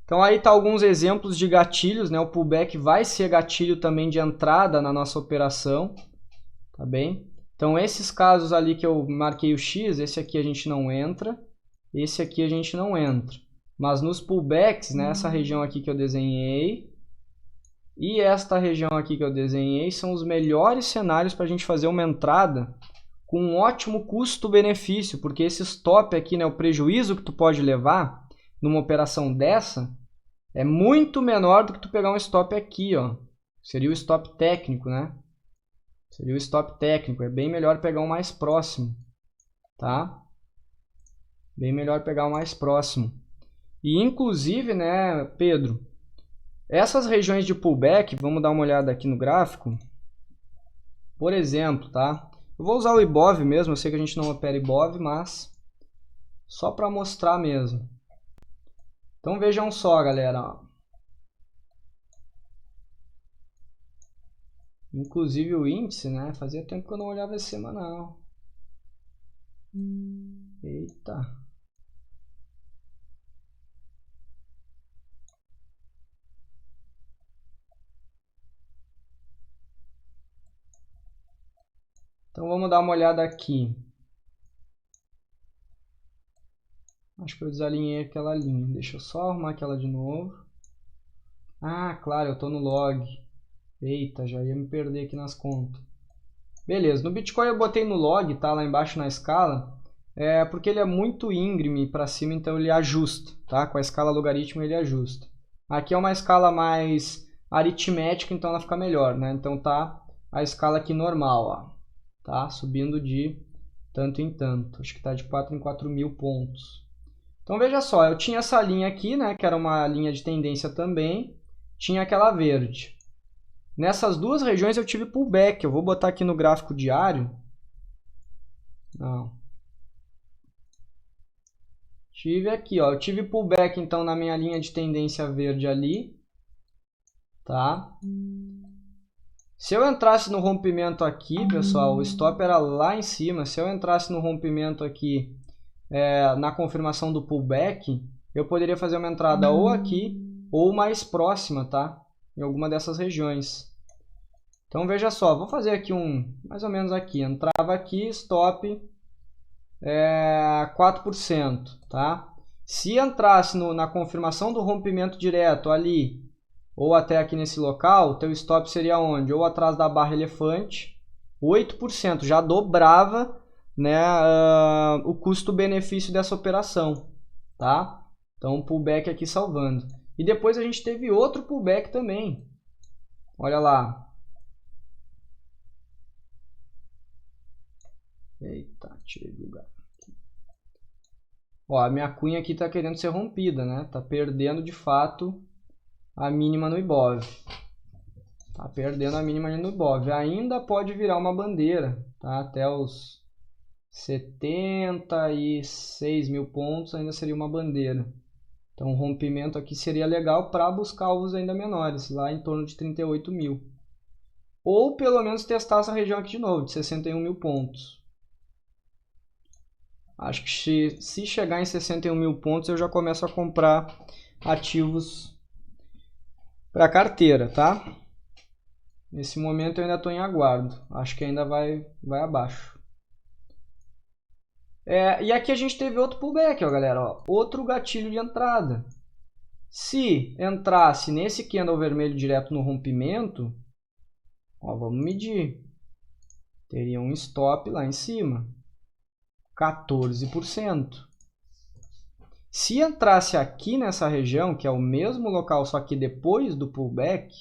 Então aí tá alguns exemplos de gatilhos, né? O pullback vai ser gatilho também de entrada na nossa operação, tá bem? Então esses casos ali que eu marquei o X, esse aqui a gente não entra, esse aqui a gente não entra. Mas nos pullbacks, né, essa região aqui que eu desenhei e esta região aqui que eu desenhei são os melhores cenários para a gente fazer uma entrada com um ótimo custo-benefício, porque esse stop aqui, né, o prejuízo que tu pode levar numa operação dessa é muito menor do que tu pegar um stop aqui, ó. Seria o stop técnico, né? Seria o stop técnico. É bem melhor pegar um mais próximo, tá? Bem melhor pegar um mais próximo. E inclusive, né, Pedro, essas regiões de pullback, vamos dar uma olhada aqui no gráfico. Por exemplo, tá? Eu vou usar o Ibov mesmo, eu sei que a gente não opera Ibov, mas só para mostrar mesmo. Então vejam só, galera. Inclusive o índice, né? Fazia tempo que eu não olhava esse semanal. Eita. Então vamos dar uma olhada aqui. Acho que eu desalinhei aquela linha. Deixa eu só arrumar aquela de novo. Ah, claro, eu estou no log. Eita, já ia me perder aqui nas contas. Beleza, no Bitcoin eu botei no log, tá? Lá embaixo na escala. Porque ele é muito íngreme para cima, então ele ajusta, tá? Com a escala logaritmo ele ajusta. Aqui é uma escala mais aritmética, então ela fica melhor, né? Então tá a escala aqui normal, ó. Tá? Subindo de tanto em tanto. Acho que está de 4 em 4 mil pontos. Então veja só, eu tinha essa linha aqui, né, que era uma linha de tendência também. Tinha aquela verde. Nessas duas regiões eu tive pullback. Eu vou botar aqui no gráfico diário. Não. Tive aqui, ó. Eu tive pullback então na minha linha de tendência verde ali. Tá? Se eu entrasse no rompimento aqui, pessoal, o stop era lá em cima. Se eu entrasse no rompimento aqui, na confirmação do pullback, eu poderia fazer uma entrada ou aqui ou mais próxima, tá? Em alguma dessas regiões. Então veja só, vou fazer aqui mais ou menos aqui. Entrava aqui, stop 4%, tá? Se entrasse na confirmação do rompimento direto ali, ou até aqui nesse local, o teu stop seria onde? Ou atrás da barra elefante, 8%, já dobrava, né, o custo-benefício dessa operação, tá? Então, pullback aqui salvando. E depois a gente teve outro pullback também. Olha lá. Eita, tirei do lugar. Ó, a minha cunha aqui está querendo ser rompida, né? Tá perdendo de fato a mínima no Ibov. Tá perdendo a mínima no Ibov. Ainda pode virar uma bandeira, tá? Até os 76 mil pontos ainda seria uma bandeira. Então, o rompimento aqui seria legal para buscar alvos ainda menores, lá em torno de 38 mil. Ou pelo menos testar essa região aqui de novo, de 61 mil pontos. Acho que se chegar em 61 mil pontos, eu já começo a comprar ativos para carteira, tá? Nesse momento eu ainda estou em aguardo. Acho que ainda vai abaixo. E aqui a gente teve outro pullback, ó, galera. Ó, outro gatilho de entrada. Se entrasse nesse candle vermelho direto no rompimento, ó, vamos medir. Teria um stop lá em cima. 14%. Se entrasse aqui nessa região, que é o mesmo local, só que depois do pullback,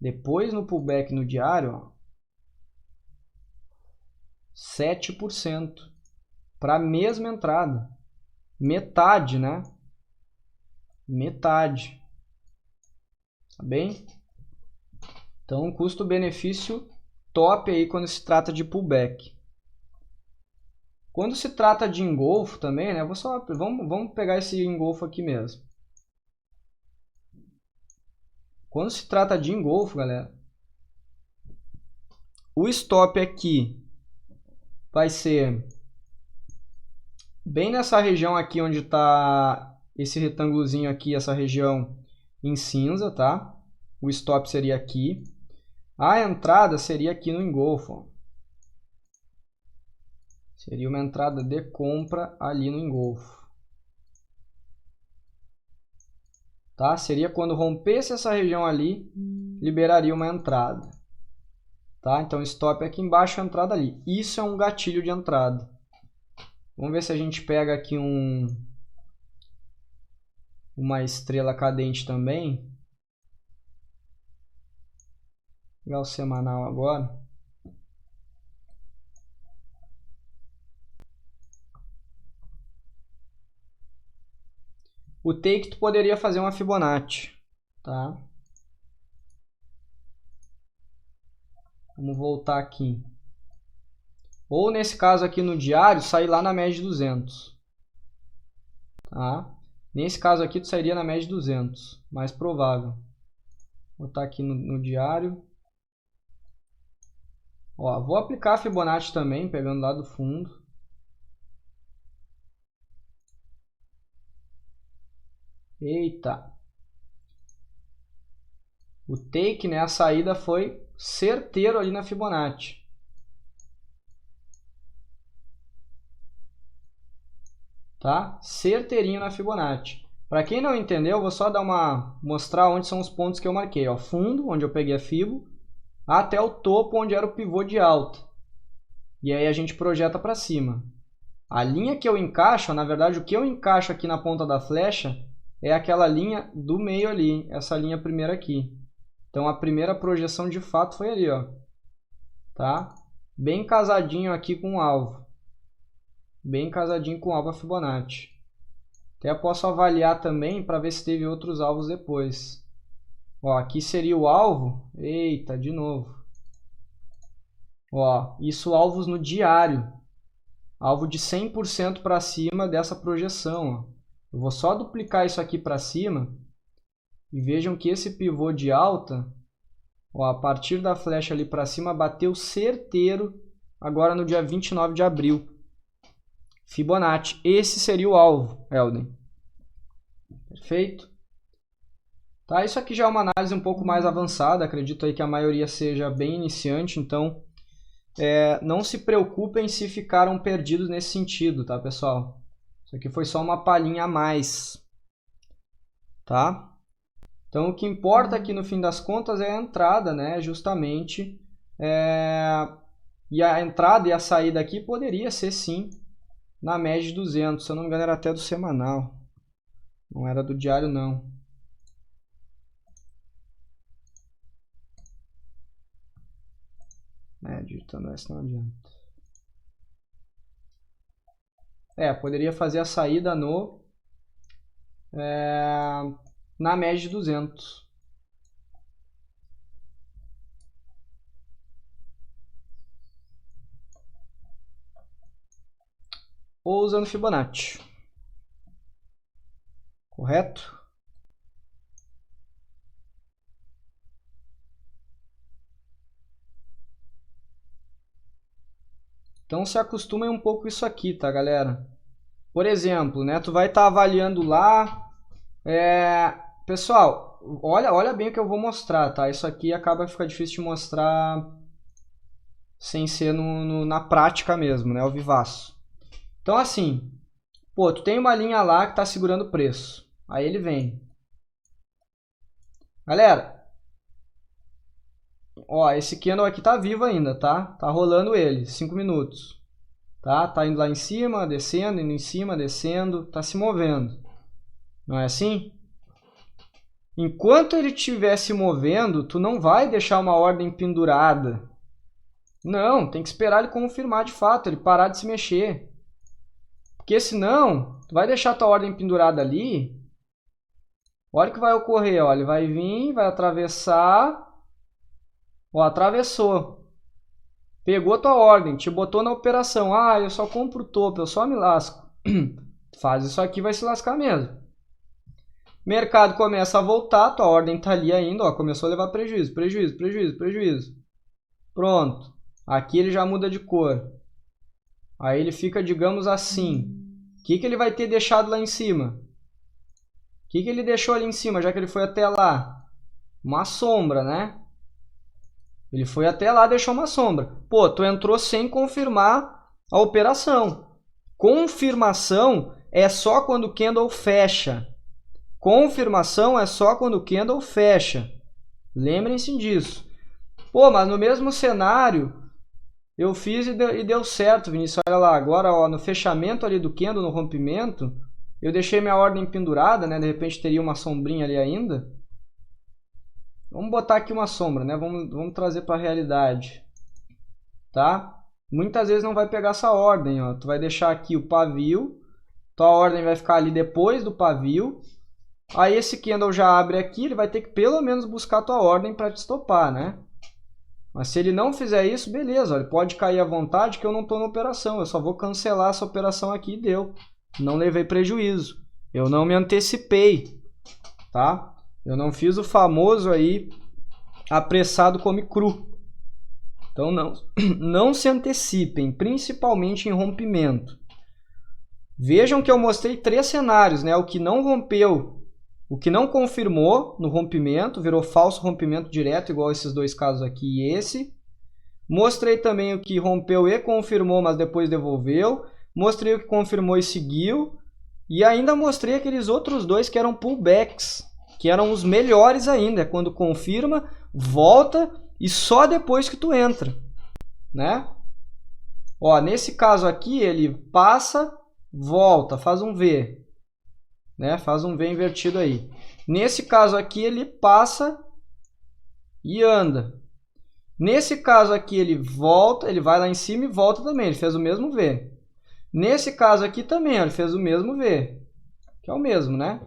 depois no pullback no diário, ó, 7% para a mesma entrada. Metade, né? Metade. Tá bem? Então, custo-benefício top aí quando se trata de pullback. Quando se trata de engolfo também, né? Vamos pegar esse engolfo aqui mesmo. Quando se trata de engolfo, galera, o stop aqui vai ser bem nessa região aqui onde está esse retângulozinho aqui, essa região em cinza, tá? O stop seria aqui. A entrada seria aqui no engolfo, ó. Seria uma entrada de compra ali no engolfo. Tá? Seria quando rompesse essa região ali, liberaria uma entrada. Tá? Então, stop aqui embaixo, a entrada ali. Isso é um gatilho de entrada. Vamos ver se a gente pega aqui uma estrela cadente também. Vou pegar o semanal agora. O take tu poderia fazer uma Fibonacci, tá? Vamos voltar aqui. Ou nesse caso aqui no diário, sair lá na média de 200. Tá? Nesse caso aqui tu sairia na média de 200, mais provável. Vou botar aqui no diário. Ó, vou aplicar a Fibonacci também, pegando lá do fundo. Eita! O take, né, a saída foi certeiro ali na Fibonacci. Tá? Certeirinho na Fibonacci. Para quem não entendeu, vou só mostrar onde são os pontos que eu marquei. Ó, fundo, onde eu peguei a Fibo, até o topo, onde era o pivô de alta. E aí a gente projeta para cima. A linha que eu encaixo, na verdade, o que eu encaixo aqui na ponta da flecha é aquela linha do meio ali, essa linha primeira aqui. Então a primeira projeção de fato foi ali, ó. Tá? Bem casadinho aqui com o alvo. bem casadinho com o alvo Fibonacci. Até posso avaliar também para ver se teve outros alvos depois. Ó, aqui seria o alvo. Eita, de novo. Ó, isso alvos no diário. Alvo de 100% para cima dessa projeção. Ó. Eu vou só duplicar isso aqui para cima. E vejam que esse pivô de alta, ó, a partir da flecha ali para cima, bateu certeiro agora no dia 29 de abril. Fibonacci. Esse seria o alvo, Elden. Perfeito? Tá, isso aqui já é uma análise um pouco mais avançada. Acredito aí que a maioria seja bem iniciante, então não se preocupem se ficaram perdidos nesse sentido, tá, pessoal? Isso aqui foi só uma palhinha a mais, tá? Então, o que importa aqui no fim das contas é a entrada, né? Justamente. E a entrada e a saída aqui poderia ser, sim, na média de 200. Se eu não me engano, era até do semanal. Não era do diário, não. Digitando essa não adianta. Poderia fazer a saída na média de 200. Ou usando Fibonacci. Correto? Então se acostumem um pouco com isso aqui, tá, galera? Por exemplo, né, tu vai estar avaliando lá. Pessoal, olha bem o que eu vou mostrar, tá? Isso aqui acaba ficando difícil de mostrar sem ser na prática mesmo, né? Ao vivaço. Então assim, pô, tu tem uma linha lá que tá segurando o preço. Aí ele vem. Galera, ó, esse candle aqui tá vivo ainda, tá? Tá rolando ele, 5 minutos. Tá indo lá em cima, descendo, indo em cima, descendo, tá se movendo. Não é assim? Enquanto ele estiver se movendo, tu não vai deixar uma ordem pendurada. Não, tem que esperar ele confirmar de fato, ele parar de se mexer. Porque senão, tu vai deixar tua ordem pendurada ali. Olha o que vai ocorrer, ó, ele vai vir, vai atravessar. Ó, atravessou. Pegou tua ordem, te botou na operação. Ah, eu só compro o topo, eu só me lasco. Faz isso aqui, vai se lascar mesmo. Mercado começa a voltar, tua ordem tá ali ainda, ó, começou a levar prejuízo, prejuízo, prejuízo, prejuízo. Pronto. Aqui ele já muda de cor. Aí ele fica, digamos assim. O que ele vai ter deixado lá em cima? O que ele deixou ali em cima, já que ele foi até lá? Uma sombra, né? Ele foi até lá, deixou uma sombra. Pô, tu entrou sem confirmar a operação. Confirmação é só quando o candle fecha. Confirmação é só quando o candle fecha. Lembrem-se disso. Pô, mas no mesmo cenário, eu fiz e deu certo, Vinícius. Olha lá, agora ó, no fechamento ali do candle, no rompimento, eu deixei minha ordem pendurada, né? De repente teria uma sombrinha ali ainda. Vamos botar aqui uma sombra, né? Vamos trazer para a realidade, tá? Muitas vezes não vai pegar essa ordem, ó. Tu vai deixar aqui o pavio, tua ordem vai ficar ali depois do pavio. Aí esse candle já abre aqui, ele vai ter que pelo menos buscar a tua ordem para te estopar, né? Mas se ele não fizer isso, beleza, ó, ele pode cair à vontade que eu não estou na operação. Eu só vou cancelar essa operação aqui e deu. Não levei prejuízo. Eu não me antecipei, tá? Eu não fiz o famoso aí apressado come cru. Então não se antecipem, principalmente em rompimento. Vejam que eu mostrei 3 cenários, né? O que não rompeu, o que não confirmou no rompimento, virou falso rompimento direto, igual esses 2 casos aqui e esse. Mostrei também o que rompeu e confirmou, mas depois devolveu. Mostrei o que confirmou e seguiu. E ainda mostrei aqueles outros 2 que eram pullbacks, que eram os melhores ainda, é quando confirma, volta e só depois que tu entra, né? Ó, nesse caso aqui ele passa, volta, faz um V, né? Faz um V invertido aí. Nesse caso aqui ele passa e anda. Nesse caso aqui ele volta, ele vai lá em cima e volta também, ele fez o mesmo V. Nesse caso aqui também, ó, ele fez o mesmo V, que é o mesmo, né?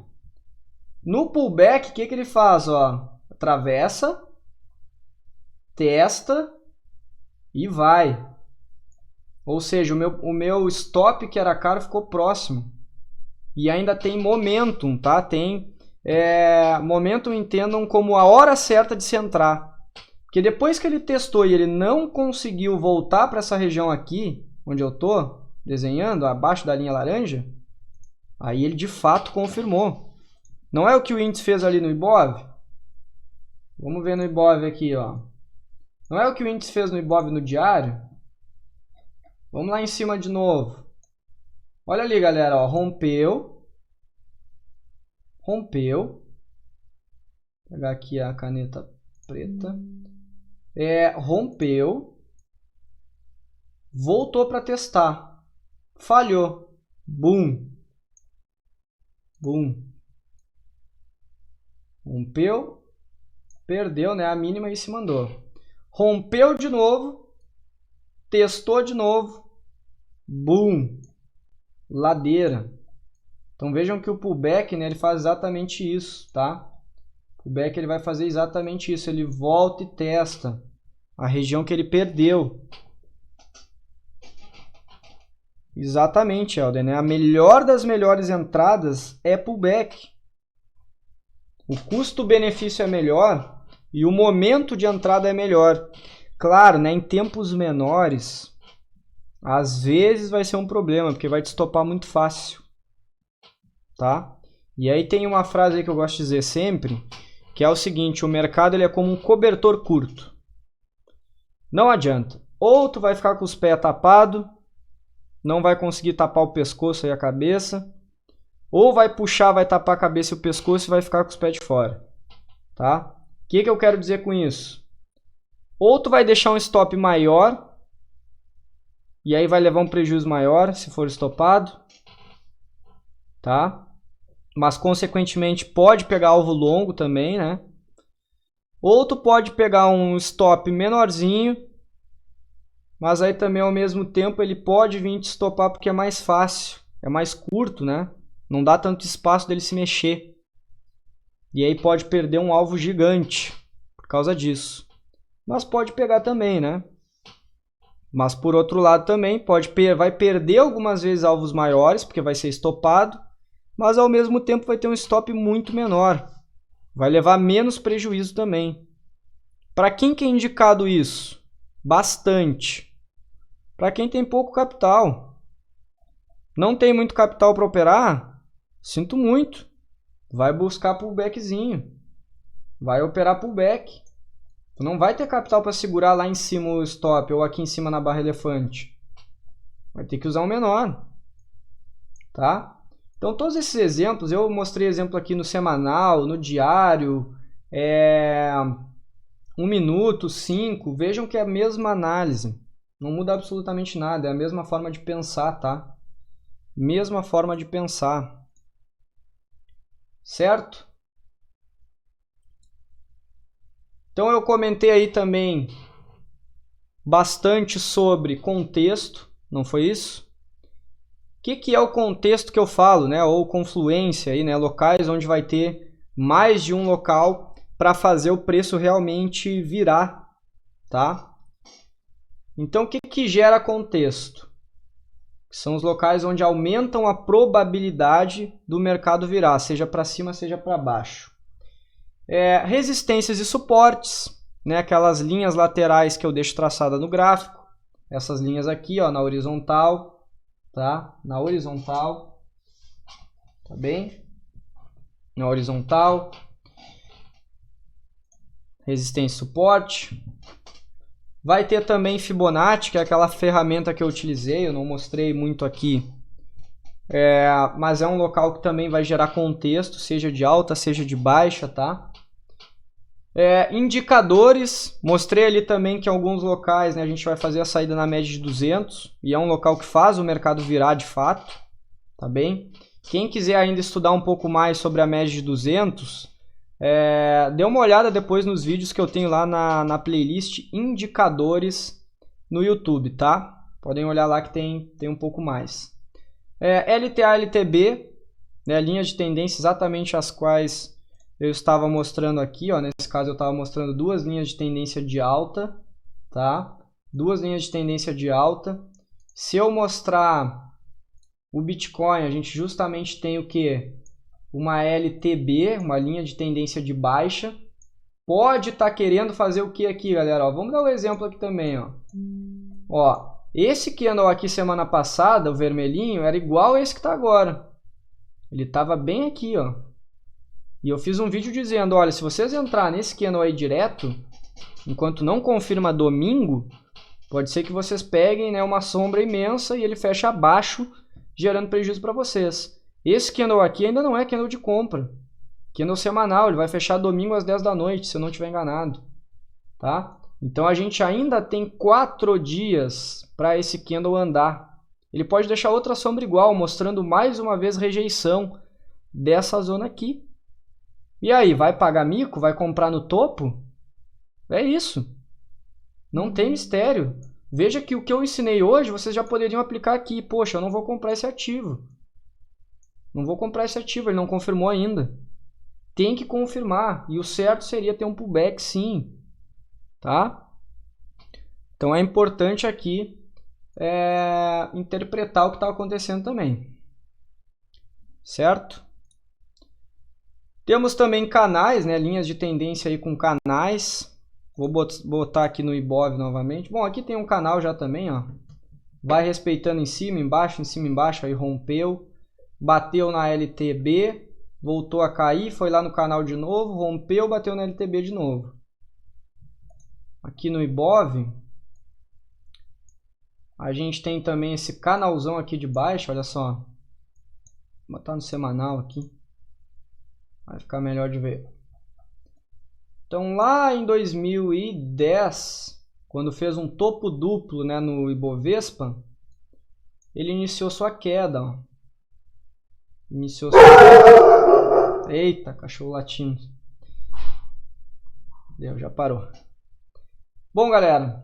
No pullback, o que ele faz? Ó? Atravessa, testa e vai. Ou seja, o meu stop, que era caro, ficou próximo. E ainda tem momentum, tá? Tem momentum, entendam como a hora certa de se entrar. Porque depois que ele testou e ele não conseguiu voltar para essa região aqui, onde eu estou desenhando, abaixo da linha laranja, aí ele de fato confirmou. Não é o que o índice fez ali no Ibov? Vamos ver no Ibov aqui, ó. Não é o que o índice fez no Ibov no diário? Vamos lá em cima de novo. Olha ali, galera, ó, rompeu. Rompeu. Vou pegar aqui a caneta preta. Rompeu. Voltou para testar. Falhou. Boom. Boom. Rompeu. Perdeu, né, a mínima e se mandou. Rompeu de novo. Testou de novo. Boom. Ladeira. Então vejam que o pullback, né, ele faz exatamente isso, tá? O pullback ele vai fazer exatamente isso. Ele volta e testa a região que ele perdeu. Exatamente, Helder, né? A melhor das melhores entradas é pullback. O custo-benefício é melhor e o momento de entrada é melhor. Claro, né, em tempos menores, às vezes vai ser um problema, porque vai te estopar muito fácil. Tá? E aí tem uma frase aí que eu gosto de dizer sempre, que é o seguinte: o mercado ele é como um cobertor curto. Não adianta. Ou tu vai ficar com os pés tapados, não vai conseguir tapar o pescoço e a cabeça, ou vai puxar, vai tapar a cabeça e o pescoço e vai ficar com os pés de fora. Tá? O que eu quero dizer com isso? Ou tu vai deixar um stop maior, e aí vai levar um prejuízo maior se for estopado, tá? Mas consequentemente pode pegar alvo longo também, né? Ou tu pode pegar um stop menorzinho, mas aí também ao mesmo tempo ele pode vir te estopar porque é mais fácil, é mais curto, né? Não dá tanto espaço dele se mexer. E aí pode perder um alvo gigante por causa disso. Mas pode pegar também, né? Mas por outro lado também vai perder algumas vezes alvos maiores, porque vai ser estopado, mas ao mesmo tempo vai ter um stop muito menor. Vai levar menos prejuízo também. Para quem que é indicado isso? Bastante. Para quem tem pouco capital. Não tem muito capital para operar? Sinto muito. Vai buscar pullbackzinho. Vai operar pullback. Tu não vai ter capital para segurar lá em cima o stop ou aqui em cima na barra elefante. Vai ter que usar um menor. Tá? Então todos esses exemplos, eu mostrei exemplo aqui no semanal, no diário, 1 minuto, 5. Vejam que é a mesma análise. Não muda absolutamente nada. É a mesma forma de pensar, tá? Mesma forma de pensar. Certo? Então eu comentei aí também bastante sobre contexto, não foi isso? O que é o contexto que eu falo, né? Ou confluência aí, né? Locais onde vai ter mais de um local para fazer o preço realmente virar, tá? Então o que gera contexto? São os locais onde aumentam a probabilidade do mercado virar, seja para cima, seja para baixo. Resistências e suportes, né? Aquelas linhas laterais que eu deixo traçada no gráfico. Essas linhas aqui, ó, na horizontal, tá? Na horizontal, tá bem? Na horizontal. Resistência e suporte. Vai ter também Fibonacci, que é aquela ferramenta que eu utilizei, eu não mostrei muito aqui. Mas é um local que também vai gerar contexto, seja de alta, seja de baixa, tá? Indicadores, mostrei ali também que em alguns locais, né, a gente vai fazer a saída na média de 200, e é um local que faz o mercado virar de fato, tá bem? Quem quiser ainda estudar um pouco mais sobre a média de 200, dê uma olhada depois nos vídeos que eu tenho lá na playlist Indicadores no YouTube, tá? Podem olhar lá que tem um pouco mais. LTA, LTB, né, linhas de tendência exatamente as quais eu estava mostrando aqui, ó, nesse caso eu estava mostrando duas linhas de tendência de alta, tá? Duas linhas de tendência de alta. Se eu mostrar o Bitcoin, a gente justamente tem o que? Uma LTB, uma linha de tendência de baixa. Pode estar querendo fazer o que aqui, galera? Ó, vamos dar um exemplo aqui também, ó. Ó, esse candle aqui semana passada, o vermelhinho, era igual a esse que está agora. Ele estava bem aqui, ó. E eu fiz um vídeo dizendo, olha, se vocês entrar nesse candle aí direto, enquanto não confirma domingo, pode ser que vocês peguem, né, uma sombra imensa e ele fecha abaixo, gerando prejuízo para vocês. Esse candle aqui ainda não é candle de compra. Candle semanal, ele vai fechar domingo às 10 da noite, se eu não estiver enganado. Tá? Então a gente ainda tem 4 dias para esse candle andar. Ele pode deixar outra sombra igual, mostrando mais uma vez rejeição dessa zona aqui. E aí, vai pagar mico? Vai comprar no topo? É isso. Não tem mistério. Veja que o que eu ensinei hoje, vocês já poderiam aplicar aqui. Poxa, eu não vou comprar esse ativo. Não vou comprar esse ativo, ele não confirmou ainda. Tem que confirmar. E o certo seria ter um pullback, sim. Tá? Então é importante aqui interpretar o que está acontecendo também. Certo? Temos também canais, né? Linhas de tendência aí com canais. Vou botar aqui no Ibov novamente. Bom, aqui tem um canal já também, ó. Vai respeitando em cima, embaixo, aí rompeu. Bateu na LTB, voltou a cair, foi lá no canal de novo, rompeu, bateu na LTB de novo. Aqui no Ibov, a gente tem também esse canalzão aqui de baixo, olha só. Vou botar no semanal aqui. Vai ficar melhor de ver. Então lá em 2010, quando fez um topo duplo, né, no Ibovespa, ele iniciou sua queda. Ó. Iniciou sua queda. Eita, cachorro latindo. Deu, já parou. Bom, galera.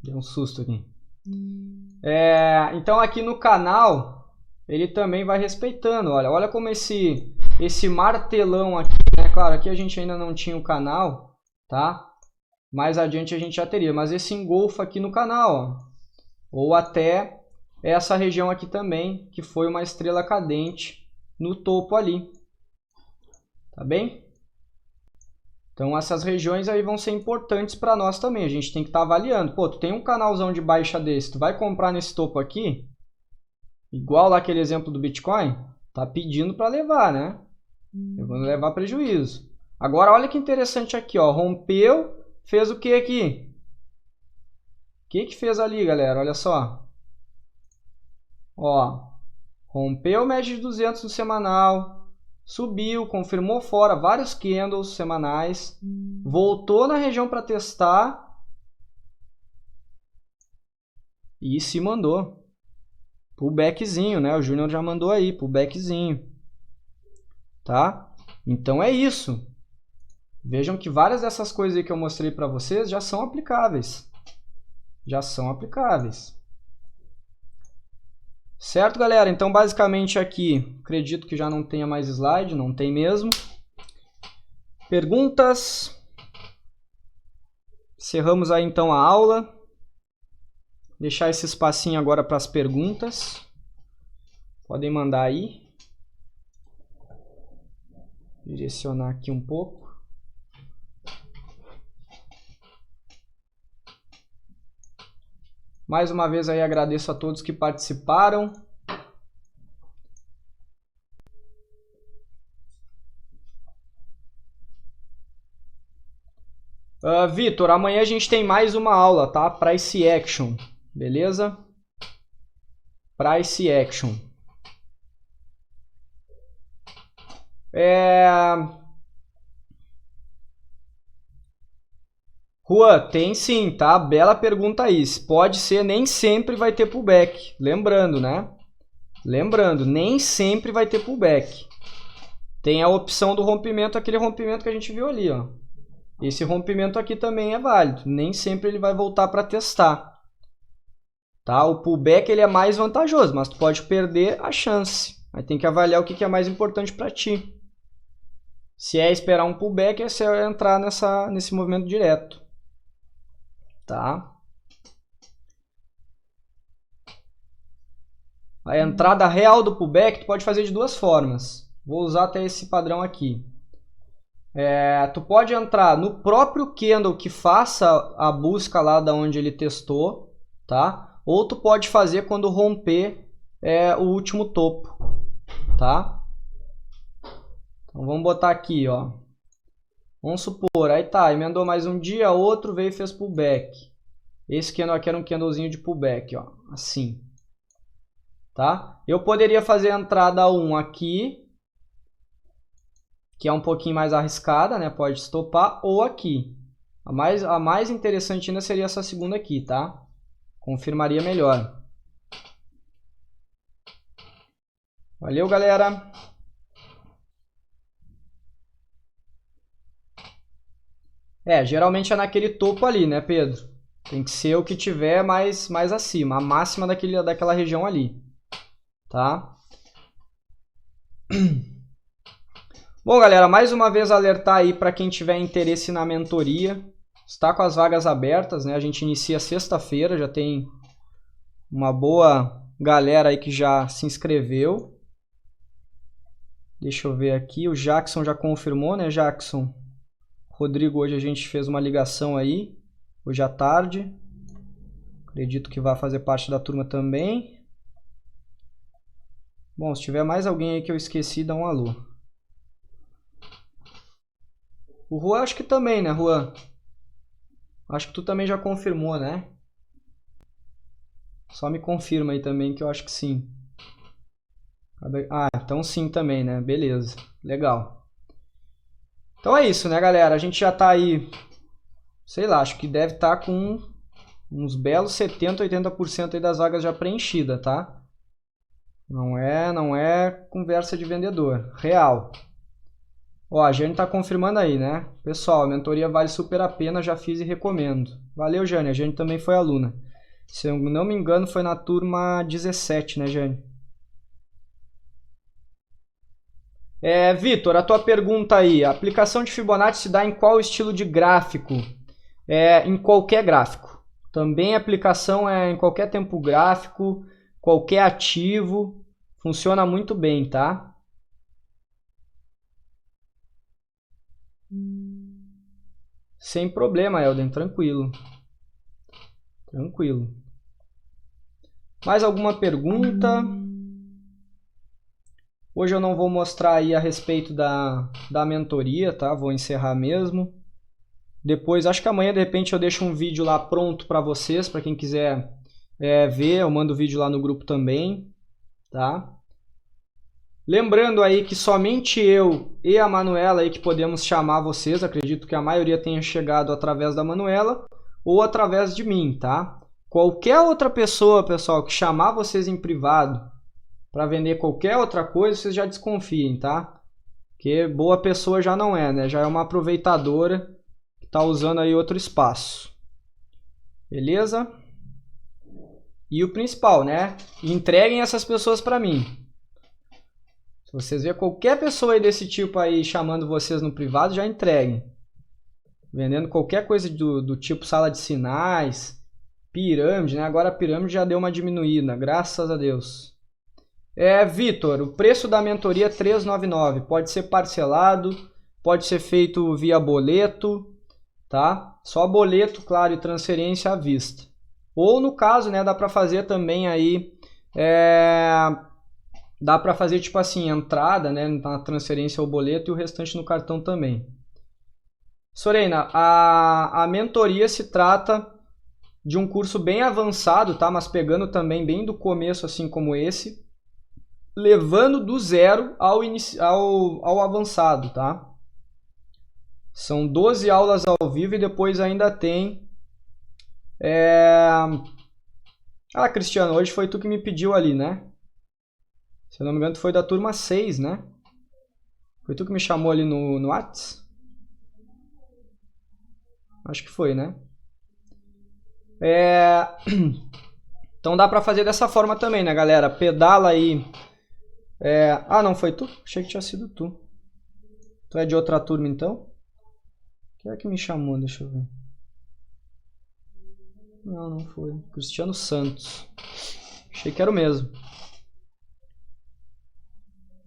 Deu um susto aqui. Então aqui no canal, ele também vai respeitando. Olha como esse martelão aqui, né? Claro, aqui a gente ainda não tinha o canal, tá? Mais adiante a gente já teria. Mas esse engolfa aqui no canal, ó. Ou até essa região aqui também, que foi uma estrela cadente no topo ali. Tá bem? Então essas regiões aí vão ser importantes para nós também. A gente tem que estar avaliando. Pô, tu tem um canalzão de baixa desse, tu vai comprar nesse topo aqui? Igual lá aquele exemplo do Bitcoin? Tá pedindo para levar, né? Eu vou levar prejuízo. Agora olha que interessante aqui, ó. Rompeu, fez o que aqui? O que fez ali, galera? Olha só. Ó, rompeu média de 200 no semanal, subiu, confirmou fora vários candles semanais, voltou na região para testar e se mandou. Pullbackzinho, né? O Júnior já mandou aí, pullbackzinho. Tá? Então é isso. Vejam que várias dessas coisas aí que eu mostrei para vocês já são aplicáveis. Já são aplicáveis. Certo, galera? Então, basicamente aqui, acredito que já não tenha mais slide, não tem mesmo. Perguntas? Encerramos aí então a aula. Deixar esse espacinho agora para as perguntas. Podem mandar aí. Direcionar aqui um pouco. Mais uma vez aí agradeço a todos que participaram. Vitor, amanhã a gente tem mais uma aula, tá? Price Action, beleza? Price Action. Juan, tem sim, tá? Bela pergunta aí. Pode ser, nem sempre vai ter pullback. Lembrando, né? Lembrando, nem sempre vai ter pullback. Tem a opção do rompimento, aquele rompimento que a gente viu ali, ó. Esse rompimento aqui também é válido. Nem sempre ele vai voltar para testar. Tá? O pullback ele é mais vantajoso, mas tu pode perder a chance. Aí tem que avaliar o que é mais importante para ti. Se é esperar um pullback, é se é entrar nesse movimento direto. Tá? A entrada real do pullback tu pode fazer de duas formas. Vou usar até esse padrão aqui. Tu pode entrar no próprio candle que faça a busca lá da onde ele testou, tá? Ou tu pode fazer quando romper o último topo, tá? Então vamos botar aqui, ó. Vamos supor, aí tá, emendou mais um dia, outro veio e fez pullback. Esse candle aqui era um candlezinho de pullback, ó, assim. Tá? Eu poderia fazer a entrada 1 aqui, que é um pouquinho mais arriscada, né? Pode estopar, ou aqui. A mais interessante ainda seria essa segunda aqui, tá? Confirmaria melhor. Valeu, galera! Geralmente é naquele topo ali, né, Pedro? Tem que ser o que tiver mais acima, a máxima daquela região ali, tá? Bom, galera, mais uma vez alertar aí para quem tiver interesse na mentoria. Está com as vagas abertas, né? A gente inicia sexta-feira, já tem uma boa galera aí que já se inscreveu. Deixa eu ver aqui, o Jackson já confirmou, né, Jackson? Rodrigo, hoje a gente fez uma ligação aí, hoje à tarde. Acredito que vai fazer parte da turma também. Bom, se tiver mais alguém aí que eu esqueci, dá um alô. O Juan acho que também, né, Juan? Acho que tu também já confirmou, né? Só me confirma aí também que eu acho que sim. Ah, então sim também, né? Beleza, legal. Então é isso, né, galera? A gente já tá aí, sei lá, acho que deve estar com uns belos 70, 80% aí das vagas já preenchidas, tá? Não é conversa de vendedor, real. Ó, a Jane tá confirmando aí, né? Pessoal, a mentoria vale super a pena, já fiz e recomendo. Valeu, Jane, a Jane também foi aluna. Se eu não me engano, foi na turma 17, né, Jane? Vitor, a tua pergunta aí, a aplicação de Fibonacci se dá em qual estilo de gráfico? Em qualquer gráfico. Também a aplicação é em qualquer tempo gráfico, qualquer ativo, funciona muito bem, tá? Sem problema, Elden, tranquilo. Tranquilo. Mais alguma pergunta? Hoje eu não vou mostrar aí a respeito da mentoria, tá? Vou encerrar mesmo. Depois, acho que amanhã de repente eu deixo um vídeo lá pronto para vocês, para quem quiser ver, eu mando o vídeo lá no grupo também, tá? Lembrando aí que somente eu e a Manuela aí que podemos chamar vocês, acredito que a maioria tenha chegado através da Manuela ou através de mim, tá? Qualquer outra pessoa, pessoal, que chamar vocês em privado para vender qualquer outra coisa, vocês já desconfiem, tá? Porque boa pessoa já não é, né? Já é uma aproveitadora que está usando aí outro espaço. Beleza? E o principal, né? Entreguem essas pessoas para mim. Se vocês verem qualquer pessoa aí desse tipo aí chamando vocês no privado, já entreguem. Vendendo qualquer coisa do tipo sala de sinais, pirâmide, né? Agora a pirâmide já deu uma diminuída, graças a Deus. Vitor, o preço da mentoria é 399. Pode ser parcelado, pode ser feito via boleto, tá? Só boleto, claro, e transferência à vista. Ou no caso, né, dá para fazer também aí, dá para fazer tipo assim, entrada, né, na transferência ao boleto e o restante no cartão também. Sorena, a mentoria se trata de um curso bem avançado, tá? Mas pegando também bem do começo, assim como esse, levando do zero ao avançado, tá? São 12 aulas ao vivo e depois ainda tem... Ah, Cristiano, hoje foi tu que me pediu ali, né? Se eu não me engano, tu foi da turma 6, né? Foi tu que me chamou ali no Whats? Acho que foi, né? Então dá pra fazer dessa forma também, né, galera? Pedala aí. Ah, não foi tu? Achei que tinha sido tu. Tu é de outra turma, então? Quem é que me chamou? Deixa eu ver. Não, não foi. Cristiano Santos. Achei que era o mesmo.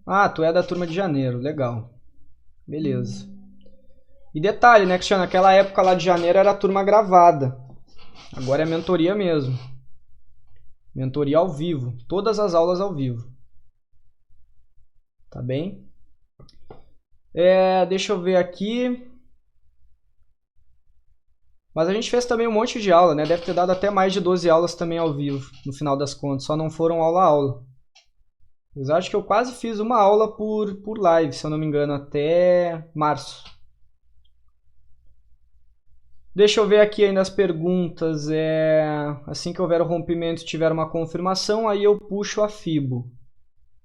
Ah, tu é da turma de janeiro. Legal. Beleza. E detalhe, né, Cristiano? Naquela época lá de janeiro era a turma gravada. Agora é mentoria mesmo. Mentoria ao vivo. Todas as aulas ao vivo. Tá bem? Deixa eu ver aqui. Mas a gente fez também um monte de aula, né? Deve ter dado até mais de 12 aulas também ao vivo, no final das contas. Só não foram aula a aula. Eu acho que eu quase fiz uma aula por live, se eu não me engano, até março. Deixa eu ver aqui ainda as perguntas. Assim que houver o rompimento e tiver uma confirmação, aí eu puxo a FIBO.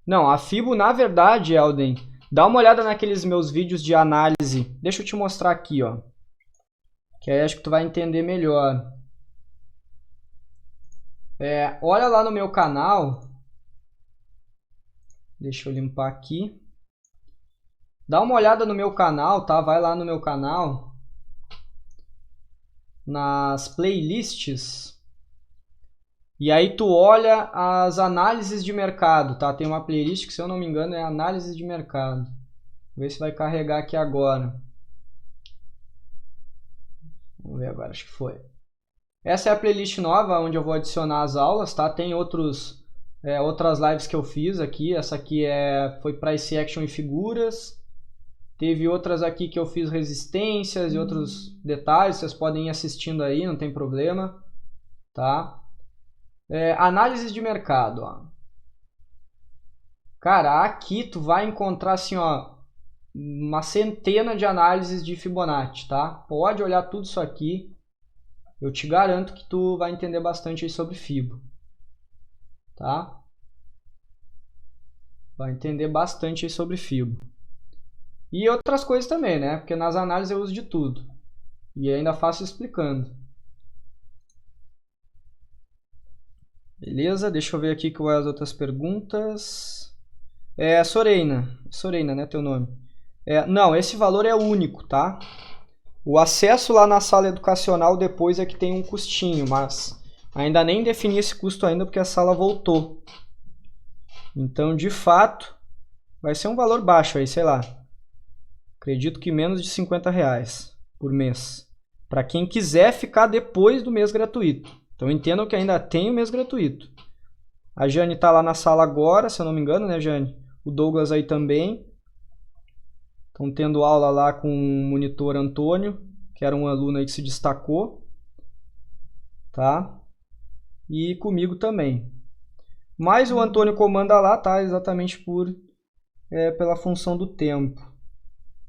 Não, a FIBO, na verdade, Elden, dá uma olhada naqueles meus vídeos de análise. Deixa eu te mostrar aqui, ó. Que aí acho que tu vai entender melhor. Olha lá no meu canal. Deixa eu limpar aqui. Dá uma olhada no meu canal, tá? Vai lá no meu canal. Nas playlists. E aí tu olha as análises de mercado, tá? Tem uma playlist que, se eu não me engano, é análise de mercado. Vou ver se vai carregar aqui agora. Vamos ver agora, acho que foi. Essa é a playlist nova, onde eu vou adicionar as aulas, tá? Tem outras lives que eu fiz aqui. Essa aqui foi Price Action e figuras. Teve outras aqui que eu fiz resistências e outros detalhes. Vocês podem ir assistindo aí, não tem problema. Tá? Análises de mercado. Ó. Cara, aqui tu vai encontrar assim, ó, uma centena de análises de Fibonacci, tá? Pode olhar tudo isso aqui. Eu te garanto que tu vai entender bastante aí sobre Fibo. Tá? Vai entender bastante aí sobre Fibo. E outras coisas também, né? Porque nas análises eu uso de tudo. E ainda faço explicando. Beleza? Deixa eu ver aqui quais as outras perguntas. Sorena, né? Teu nome. Não, esse valor é único, tá? O acesso lá na sala educacional depois é que tem um custinho, mas ainda nem defini esse custo ainda porque a sala voltou. Então, de fato, vai ser um valor baixo aí, sei lá. Acredito que menos de R$50 por mês. Para quem quiser ficar depois do mês gratuito. Então, entendam que ainda tem o mês gratuito. A Jane está lá na sala agora, se eu não me engano, né, Jane? O Douglas aí também. Estão tendo aula lá com o monitor Antônio, que era um aluno aí que se destacou. Tá? E comigo também. Mas o Antônio comanda lá, tá? Exatamente pela função do tempo.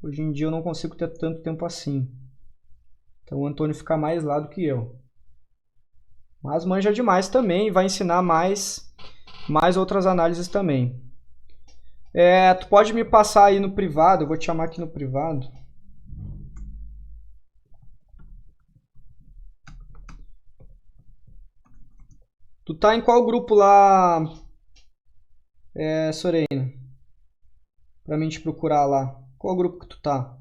Hoje em dia eu não consigo ter tanto tempo assim. Então o Antônio fica mais lá do que eu. Mas manja demais também e vai ensinar mais outras análises também. Tu pode me passar aí no privado, eu vou te chamar aqui no privado. Tu tá em qual grupo lá, Sorena? Pra mim te procurar lá. Qual grupo que tu tá?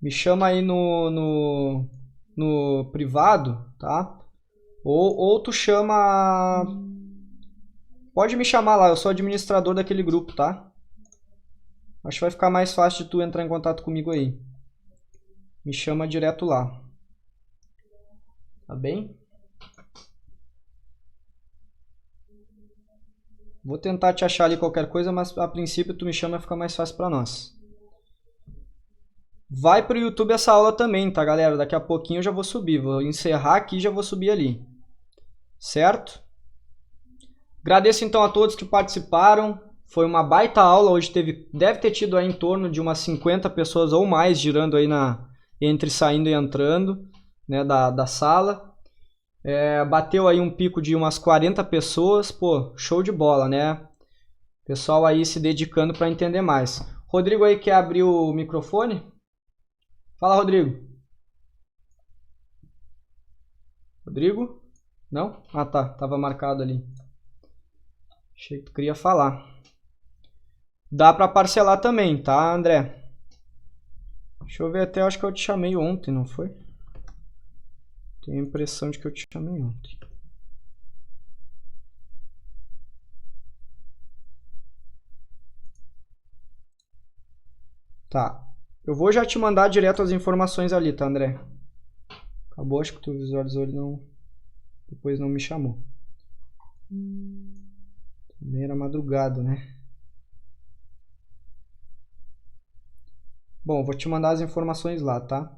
Me chama aí no privado, tá? Ou tu chama... Pode me chamar lá, eu sou administrador daquele grupo, tá? Acho que vai ficar mais fácil de tu entrar em contato comigo aí. Me chama direto lá. Tá bem? Vou tentar te achar ali qualquer coisa, mas a princípio tu me chama e fica mais fácil pra nós. Vai pro YouTube essa aula também, tá, galera? Daqui a pouquinho eu já vou subir. Vou encerrar aqui e já vou subir ali. Certo? Agradeço então a todos que participaram. Foi uma baita aula. Hoje deve ter tido aí em torno de umas 50 pessoas ou mais girando aí entre saindo e entrando, né, da sala. Bateu aí um pico de umas 40 pessoas. Pô, show de bola, né? Pessoal aí se dedicando para entender mais. Rodrigo aí quer abrir o microfone? Fala, Rodrigo. Rodrigo? Não? Ah, tá. Tava marcado ali. Achei que tu queria falar. Dá pra parcelar também, tá, André? Deixa eu ver até, acho que eu te chamei ontem, não foi? Tenho a impressão de que eu te chamei ontem. Tá. Eu vou já te mandar direto as informações ali, tá, André? Acabou, acho que tu visualizou, ele não... Depois não me chamou. Também era madrugada, né? Bom, vou te mandar as informações lá, tá?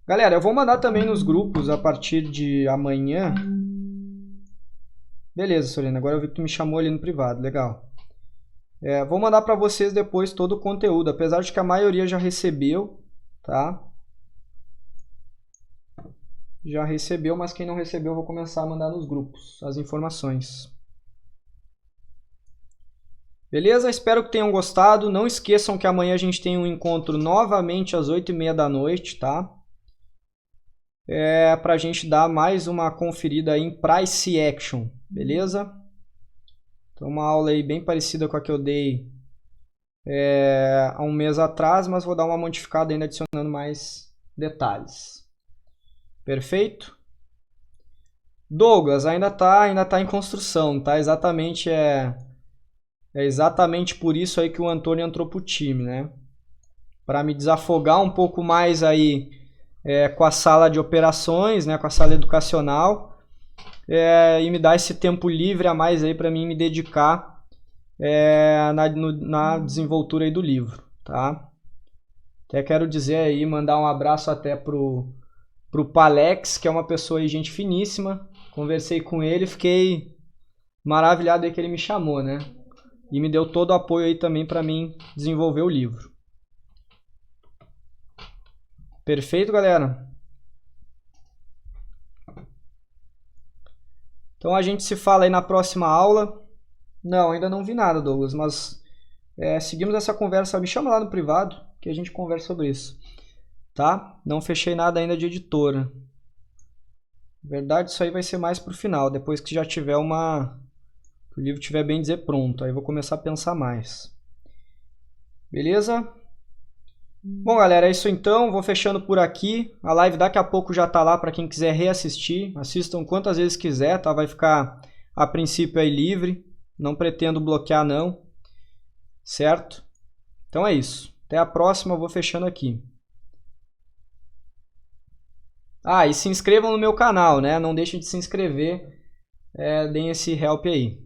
Galera, eu vou mandar também nos grupos a partir de amanhã. Beleza, Sorena, agora eu vi que tu me chamou ali no privado, legal. Vou mandar para vocês depois todo o conteúdo, apesar de que a maioria já recebeu, tá? Já recebeu, mas quem não recebeu eu vou começar a mandar nos grupos as informações. Beleza? Espero que tenham gostado. Não esqueçam que amanhã a gente tem um encontro novamente às 8h30 da noite, tá? Para a gente dar mais uma conferida em Price Action, beleza? Então uma aula aí bem parecida com a que eu dei há um mês atrás, mas vou dar uma modificada ainda adicionando mais detalhes. Perfeito? Douglas, ainda tá em construção, tá? É exatamente por isso aí que o Antônio entrou pro time, né? Para me desafogar um pouco mais aí com a sala de operações, né? Com a sala educacional e me dar esse tempo livre a mais aí para mim me dedicar na desenvoltura aí do livro, tá? Até quero dizer aí, mandar um abraço até pro Palex, que é uma pessoa aí, gente finíssima. Conversei com ele, fiquei maravilhado aí que ele me chamou, né? E me deu todo o apoio aí também para mim desenvolver o livro. Perfeito, galera? Então a gente se fala aí na próxima aula. Não, ainda não vi nada, Douglas, mas seguimos essa conversa. Me chama lá no privado que a gente conversa sobre isso. Tá? Não fechei nada ainda de editora. Na verdade, isso aí vai ser mais pro final, depois que já tiver o livro tiver bem dizer pronto. Aí eu vou começar a pensar mais. Beleza? Bom, galera, é isso então. Vou fechando por aqui. A live daqui a pouco já tá lá para quem quiser reassistir. Assistam quantas vezes quiser, tá? Vai ficar a princípio aí livre. Não pretendo bloquear não. Certo? Então é isso. Até a próxima, eu vou fechando aqui. Ah, e se inscrevam no meu canal, né? Não deixem de se inscrever. Deem esse help aí.